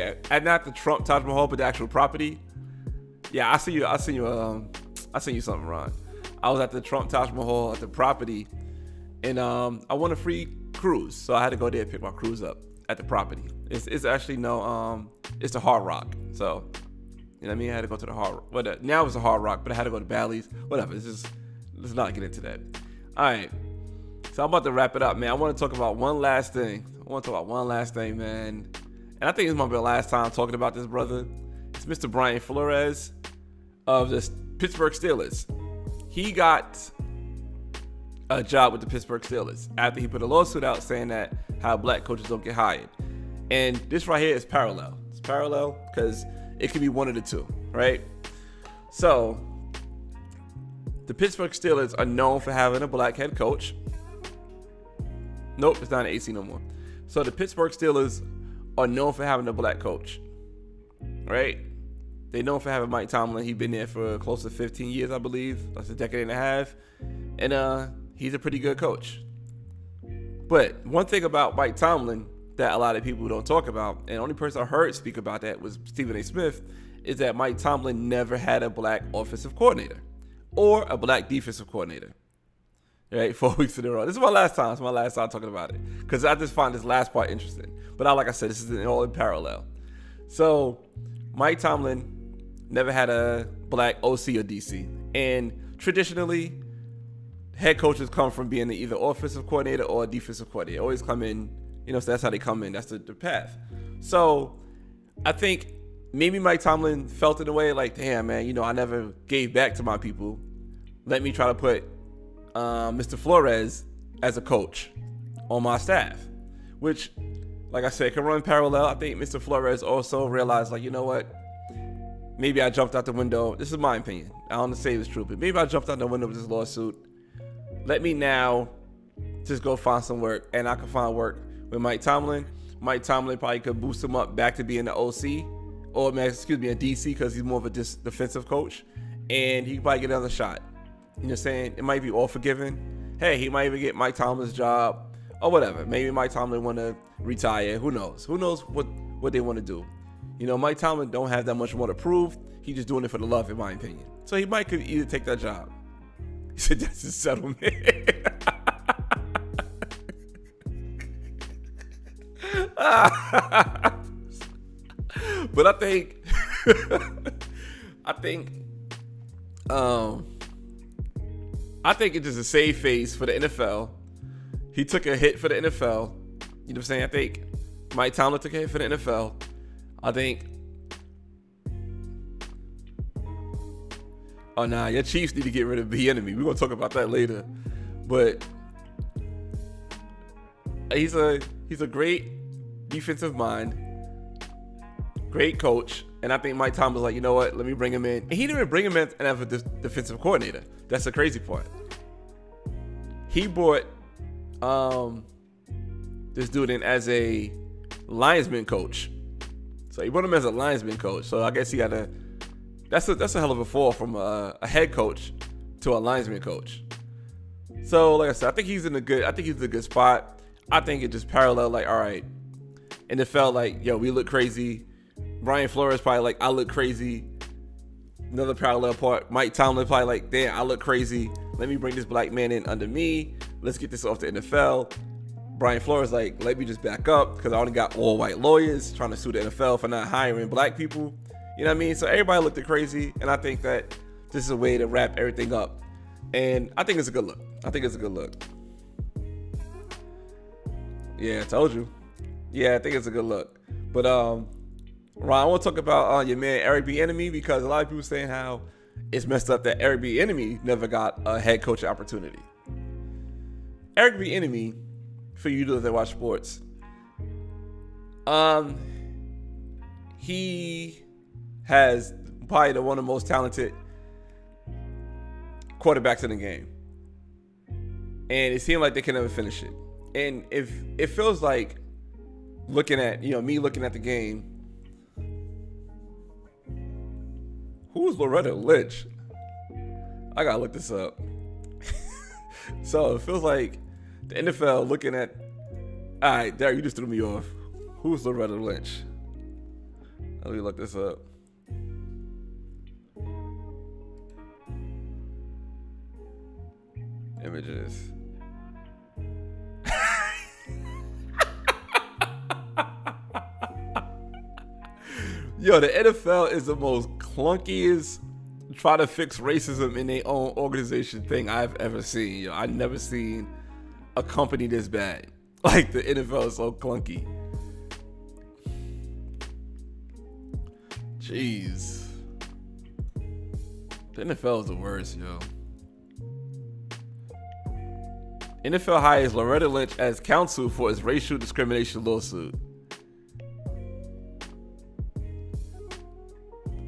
not the Trump Taj Mahal, but the actual property. Yeah, I seen you something, Ron. I was at the Trump Taj Mahal at the property, and I won a free cruise, so I had to go there and pick my cruise up at the property. It's actually it's the Hard Rock, so. You know what I mean? I had to go to the Hard Rock. Now it's the Hard Rock, but I had to go to Bally's. Whatever. Let's not get into that. All right. So I'm about to wrap it up, man. I want to talk about one last thing. Man. And I think this might be the last time talking about this brother. It's Mr. Brian Flores of the Pittsburgh Steelers. He got a job with the Pittsburgh Steelers after he put a lawsuit out saying that how black coaches don't get hired. And this right here is parallel. It's parallel because it could be one of the two, right? So, the Pittsburgh Steelers are known for having a black head coach. Nope, it's not an AC no more. So, the Pittsburgh Steelers are known for having a black coach. right? They known for having Mike Tomlin. He's been there for close to 15 years, I believe. That's a decade and a half. And he's a pretty good coach. But one thing about Mike Tomlin that a lot of people don't talk about, and the only person I heard speak about that was Stephen A. Smith, is that Mike Tomlin never had a black offensive coordinator or a black defensive coordinator. Right, 4 weeks in a row. This is my last time. It's my last time talking about it because I just find this last part interesting. But like I said, this is all in parallel. So Mike Tomlin never had a black OC or DC, and traditionally, head coaches come from being either offensive coordinator or a defensive coordinator. They always come in, so that's how they come in. That's the path. So I think maybe Mike Tomlin felt in a way like, damn, man, I never gave back to my people. Let me try to put Mr. Flores as a coach on my staff, which, like I said, can run parallel. I think Mr. Flores also realized, like, you know what? Maybe I jumped out the window. This is my opinion. I don't want to say it's true, but maybe I jumped out the window with this lawsuit. Let me now just go find some work, and I can find work with Mike Tomlin. Mike Tomlin probably could boost him up back to being the OC, or a DC, because he's more of a defensive coach, and he can probably get another shot. You know what I'm saying? It might be all forgiven. Hey, he might even get Mike Tomlin's job or whatever. Maybe Mike Tomlin want to retire. Who knows? Who knows what they want to do? Mike Tomlin don't have that much more to prove. He's just doing it for the love, in my opinion. So he could either take that job. He said that's his settlement. But I think it's just a save face for the NFL. He took a hit for the NFL. You know what I'm saying? I think Mike Tomlin took a hit for the NFL. I think. Oh, nah, your Chiefs need to get rid of the enemy. We're going to talk about that later. But he's a great defensive mind, great coach. And I think Mike Tomlin was like, you know what? Let me bring him in. And he didn't even bring him in as a defensive coordinator. That's the crazy part. He brought this dude in as a linesman coach. So he brought him as a linesman coach. So I guess he got a that's a hell of a fall from a head coach to a linesman coach. So like I said, I think he's in a good spot. I think it just parallel, like, all right. And it felt like, yo, we look crazy. Brian Flores probably like, I look crazy. Another parallel part, Mike Tomlin probably like, damn, I look crazy. Let me bring this black man in under me. Let's get this off the NFL. Brian Flores like, let me just back up because I only got all white lawyers trying to sue the NFL for not hiring black people. You know what I mean? So everybody looked crazy, and I think that this is a way to wrap everything up. And I think it's a good look. Yeah, I told you. Yeah, I think it's a good look. But Ron, I want to talk about your man Eric Bieniemy, because a lot of people saying how it's messed up that Eric Bieniemy never got a head coach opportunity. Eric Bieniemy, for you that watch sports, he has probably one of the most talented quarterbacks in the game, and it seemed like they can never finish it. And if it feels like looking at the game, who's Loretta Lynch? I gotta look this up. So it feels like the NFL looking at. All right, Derek, you just threw me off. Who's Loretta Lynch? Let me look this up. Images. Yo, the NFL is the most clunkiest try to fix racism in their own organization thing I've ever seen. Yo, I've never seen a company this bad. Like, the NFL is so clunky. Jeez. The NFL is the worst, yo. NFL hires Loretta Lynch as counsel for its racial discrimination lawsuit.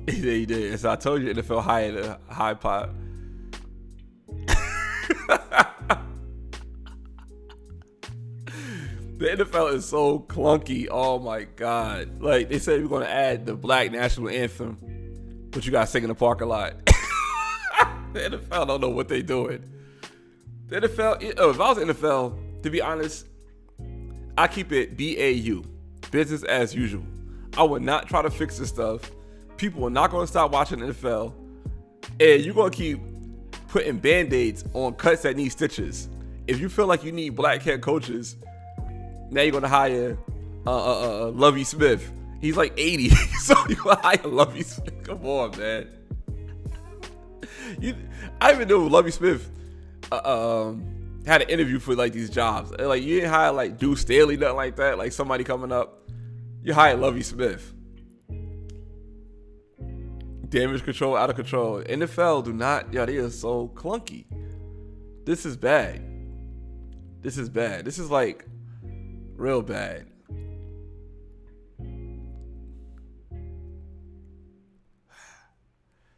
He did. So I told you NFL hired a high pot. The NFL is so clunky. Oh my God. Like they said we're gonna add the black national anthem, but you gotta sing in the parking lot. The NFL don't know what they doing. The NFL, if I was the NFL, to be honest, I keep it BAU, business as usual. I would not try to fix this stuff. People are not gonna stop watching the NFL, and you're gonna keep putting band-aids on cuts that need stitches. If you feel like you need black head coaches, now you're gonna hire Lovie Smith. He's like 80, so you're gonna hire Lovie Smith. Come on, man. I even knew Lovie Smith had an interview for like these jobs. Like you didn't hire like Deuce Staley, nothing like that. Like somebody coming up, you hire Lovie Smith. Damage control, out of control. NFL do not. Yeah, they are so clunky. This is bad. This is bad. This is like real bad.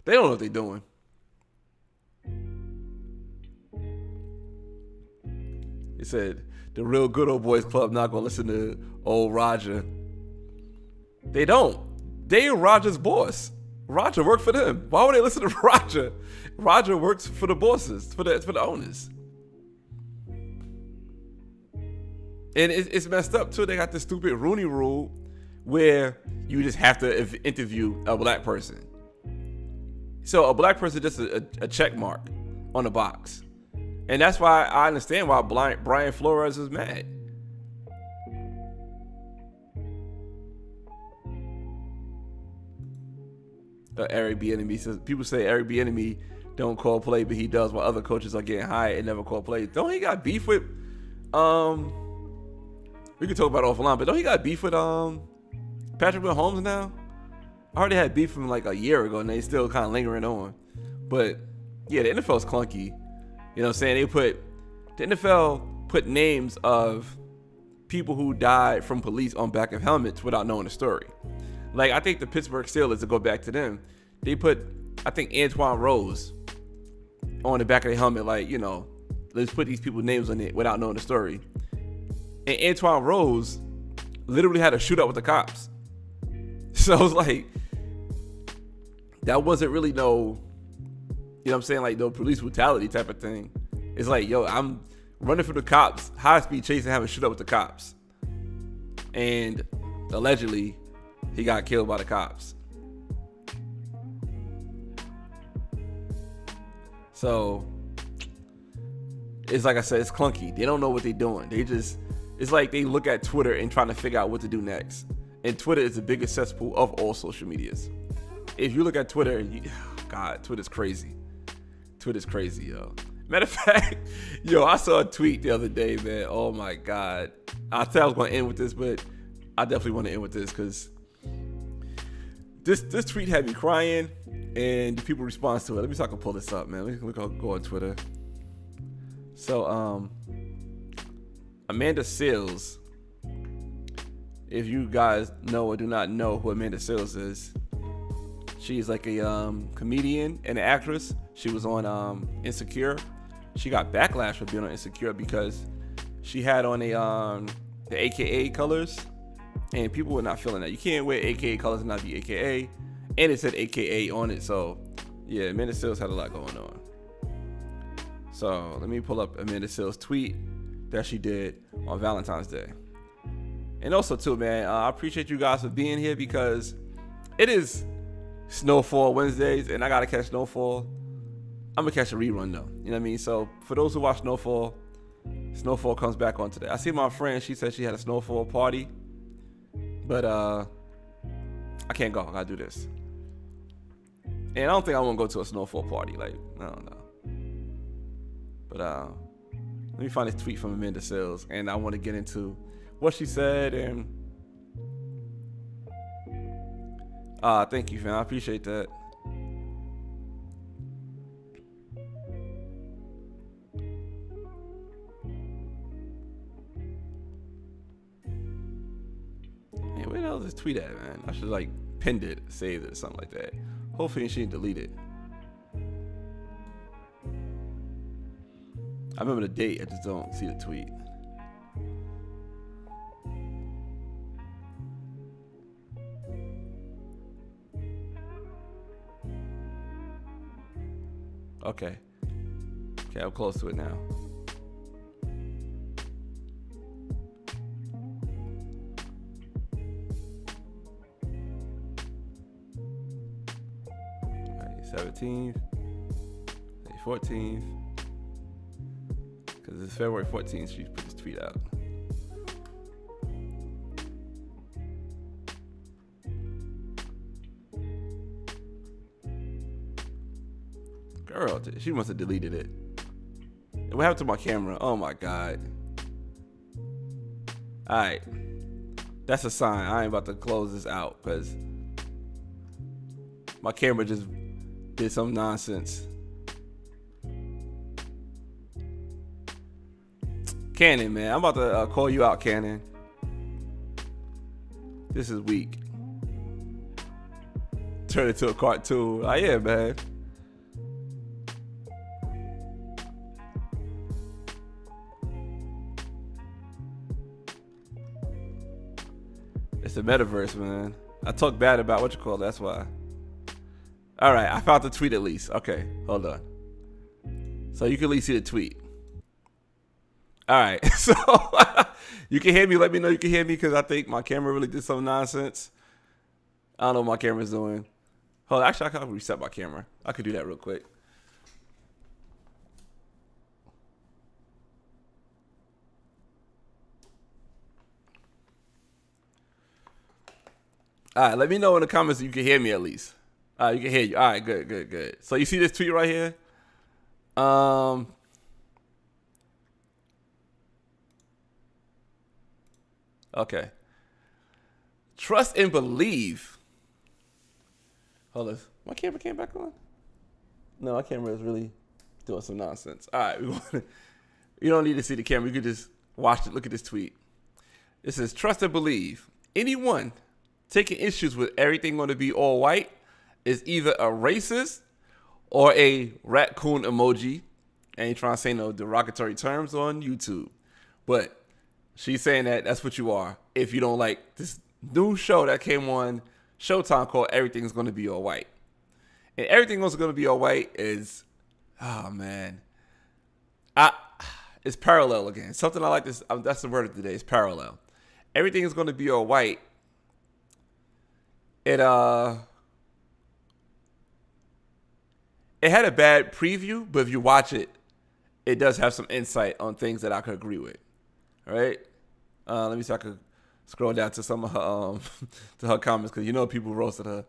They don't know what they're doing. He said, the real good old boys club not going to listen to old Roger. They don't. They are Roger's boss. Roger worked for them. Why would they listen to Roger? Roger works for the bosses, for the owners. And it's messed up too. They got this stupid Rooney Rule where you just have to interview a black person. So a black person just a check mark on the box. And that's why I understand why Brian Flores is mad. Eric Bieniemy says, people say Eric Bieniemy don't call play, but he does while other coaches are getting hired and never call play. Don't he got beef with we can talk about it offline, but don't he got beef with Patrick Mahomes now? I already had beef from like a year ago and they still kind of lingering on. But yeah, the NFL's clunky. You know what I'm saying? The NFL put names of people who died from police on back of helmets without knowing the story. Like, I think the Pittsburgh Steelers, to go back to them, they put, I think, Antoine Rose on the back of the helmet. Like, you know, let's put these people's names on it without knowing the story. And Antoine Rose literally had a shootout with the cops. So I was like, that wasn't really no, you know what I'm saying, like no police brutality type of thing. It's like, yo, I'm running from the cops, high speed chasing, having a shootout with the cops. And allegedly, he got killed by the cops. So it's like I said, it's clunky. They don't know what they're doing. It's like they look at Twitter and trying to figure out what to do next. And Twitter is the biggest cesspool of all social medias. If you look at Twitter, God, Twitter's crazy. Twitter's crazy, yo. Matter of fact, yo, I saw a tweet the other day, man. Oh my God. I thought I was going to end with this, but I definitely want to end with this because this tweet had me crying and the people respond to it. Let me see if I can pull this up, man. Let me go on Twitter. So, Amanda Seales, if you guys know or do not know who Amanda Seales is, she's like a comedian and an actress. She was on Insecure. She got backlash for being on Insecure because she had on the AKA colors, and people were not feeling that. You can't wear AKA colors and not be AKA, and it said AKA on it. So yeah, Amanda Seales had a lot going on. So let me pull up Amanda Seales' tweet that she did on Valentine's Day. And also too, man, I appreciate you guys for being here because it is Snowfall Wednesdays and I gotta catch Snowfall. I'm gonna catch a rerun though, you know what I mean? So for those who watch Snowfall comes back on today. I see my friend, she said she had a Snowfall party, but I can't go, I gotta do this. And I don't think I wanna go to a Snowfall party, like, I don't know. But let me find this tweet from Amanda Seales, and I want to get into what she said. And thank you, fam. I appreciate that. Man, where the hell is this tweet at, man? I should like pinned it, saved it, or something like that. Hopefully she didn't delete it. I remember the date, I just don't see the tweet. Okay. Okay, I'm close to it now. Alright, 17th, 14th. Because it's February 14th, she put this tweet out. Girl, she must have deleted it. What happened to my camera? Oh my God. Alright. That's a sign. I ain't about to close this out because my camera just did some nonsense. Cannon, man. I'm about to call you out, Cannon. This is weak. Turn it to a cartoon. Oh, yeah, man. It's the metaverse, man. I talk bad about what you call it, that's why. All right, I found the tweet at least. Okay, hold on. So you can at least see the tweet. All right, so you can hear me. Let me know you can hear me because I think my camera really did some nonsense. I don't know what my camera's doing. Hold on, actually, I can reset my camera. I could do that real quick. All right, let me know in the comments if you can hear me at least. All right, you can hear you. All right, good. So you see this tweet right here? Okay. Trust and believe. Hold on. My camera came back on? No, my camera is really doing some nonsense. All right. You don't need to see the camera. You can just watch it. Look at this tweet. It says, trust and believe. Anyone taking issues with everything going to be all white is either a racist or a raccoon emoji. I ain't trying to say no derogatory terms on YouTube. But she's saying that that's what you are if you don't like this new show that came on Showtime called Everything's Going to Be All White. And Everything Was Going to Be All White is, oh man, it's parallel again. Something I like this, that's the word of the day, it's parallel. Everything is going to be all white. It had a bad preview, but if you watch it, it does have some insight on things that I could agree with. All right? Let me see if I could scroll down to some of her to her comments because you know people roasted her.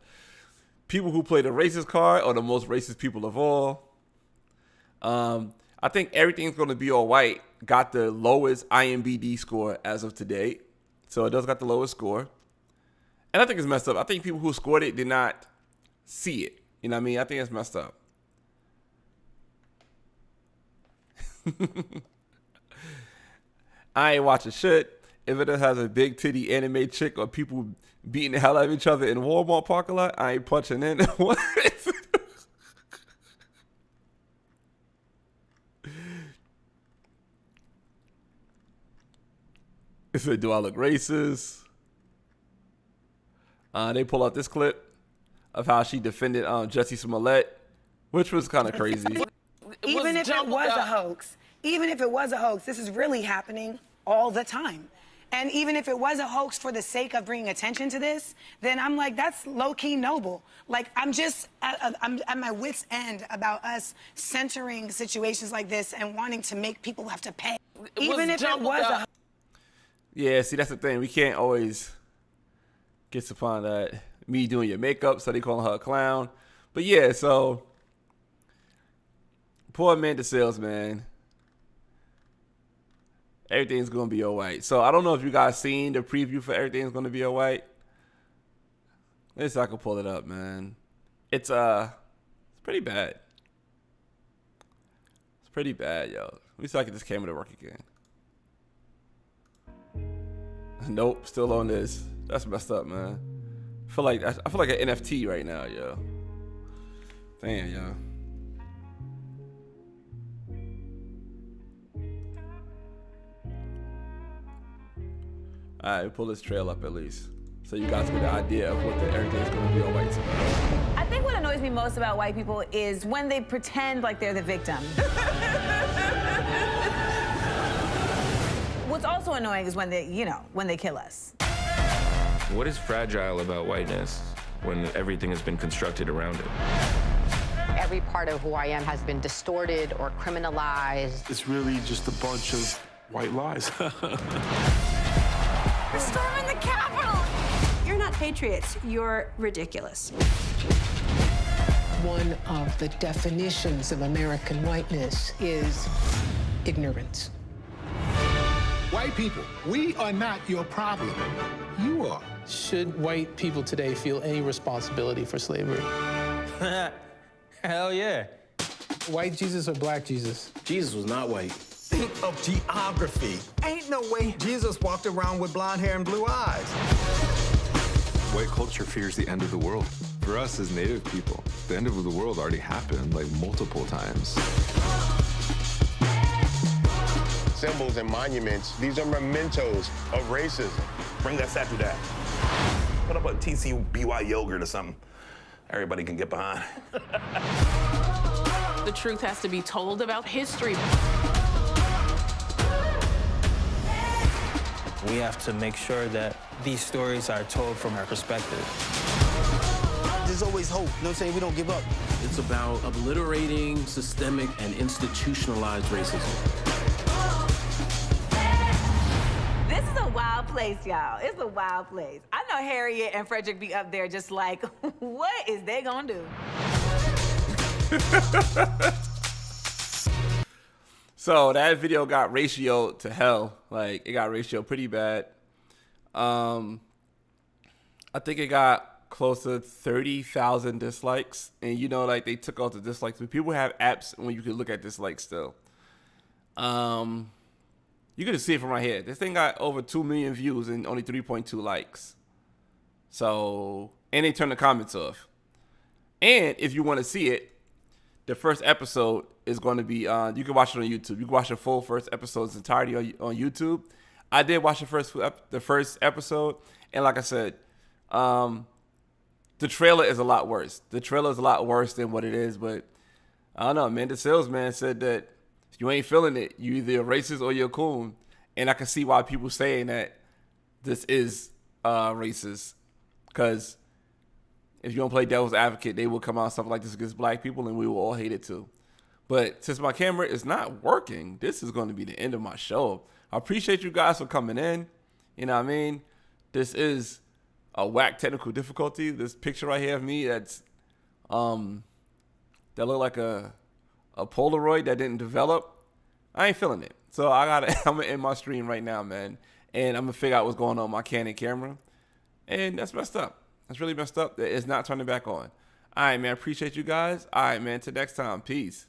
People who play the racist card are the most racist people of all. I think Everything's Going to Be All White got the lowest IMDb score as of today. So it does got the lowest score. And I think it's messed up. I think people who scored it did not see it. You know what I mean? I think it's messed up. I ain't watching shit. If it has a big titty anime chick or people beating the hell out of each other in Walmart parking lot, I ain't punching in. What? It said, do I look racist? They pull out this clip of how she defended Jussie Smollett, which was kind of crazy. Even if it was a hoax, this is really happening all the time. And even if it was a hoax for the sake of bringing attention to this, then I'm like, that's low-key noble. Like, I'm at my wit's end about us centering situations like this and wanting to make people have to pay. Even if it was a Yeah, see, that's the thing. We can't always get upon that. Me doing your makeup, so they calling her a clown. But yeah, so poor Amanda Sales, man. Everything's gonna be all right. So I don't know if you guys seen the preview for Everything's Gonna Be All Right. Let's see if I can pull it up, man. It's pretty bad. It's pretty bad, yo. Let me see if I can get this camera to work again. Nope, still on this. That's messed up, man. I feel like an NFT right now, yo. Damn, yo. All right, pull this trail up at least, so you guys get the idea of what the Everything's Gonna Be All Right tonight. think what annoys me most about white people is when they pretend like they're the victim. What's also annoying is when they kill us. What is fragile about whiteness when everything has been constructed around it? Every part of who I am has been distorted or criminalized. It's really just a bunch of white lies. We're storming the Capitol! You're not patriots. You're ridiculous. One of the definitions of American whiteness is ignorance. White people, we are not your problem. You are. Should white people today feel any responsibility for slavery? Hell yeah. White Jesus or black Jesus? Jesus was not white. Think of geography. Ain't no way Jesus walked around with blonde hair and blue eyes. White culture fears the end of the world. For us as Native people, the end of the world already happened like multiple times. Symbols and monuments, these are mementos of racism. Bring that statue down. Put up a TCBY yogurt or something. Everybody can get behind. The truth has to be told about history. We have to make sure that these stories are told from our perspective. There's always hope. You know what I'm saying? We don't give up. It's about obliterating systemic and institutionalized racism. This is a wild place, y'all. It's a wild place. I know Harriet and Frederick be up there just like, what is they gonna do? So that video got ratioed to hell. Like, it got ratioed pretty bad. I think it got close to 30,000 dislikes. And you know, like, they took out the dislikes. But people have apps when you can look at dislikes still. You can see it from right here. This thing got over 2 million views and only 3.2 likes. So, and they turned the comments off. And if you want to see it, the first episode is going to be on, you can watch it on YouTube. You can watch the full first episode's entirety on YouTube. I did watch the first episode. And like I said, the trailer is a lot worse. The trailer is a lot worse than what it is. But I don't know, man. The salesman said that if you ain't feeling it, you either a racist or you're a coon. And I can see why people saying that this is racist. Because if you don't play devil's advocate, they will come out something like this against black people and we will all hate it too. But since my camera is not working, this is going to be the end of my show. I appreciate you guys for coming in. You know what I mean? This is a whack technical difficulty. This picture right here of me that's that look like a Polaroid that didn't develop. I ain't feeling it. So I'm gonna end my stream right now, man. And I'm gonna figure out what's going on with my Canon camera. And that's messed up. That's really messed up. It's not turning back on. All right, man. Appreciate you guys. All right, man. Till next time. Peace.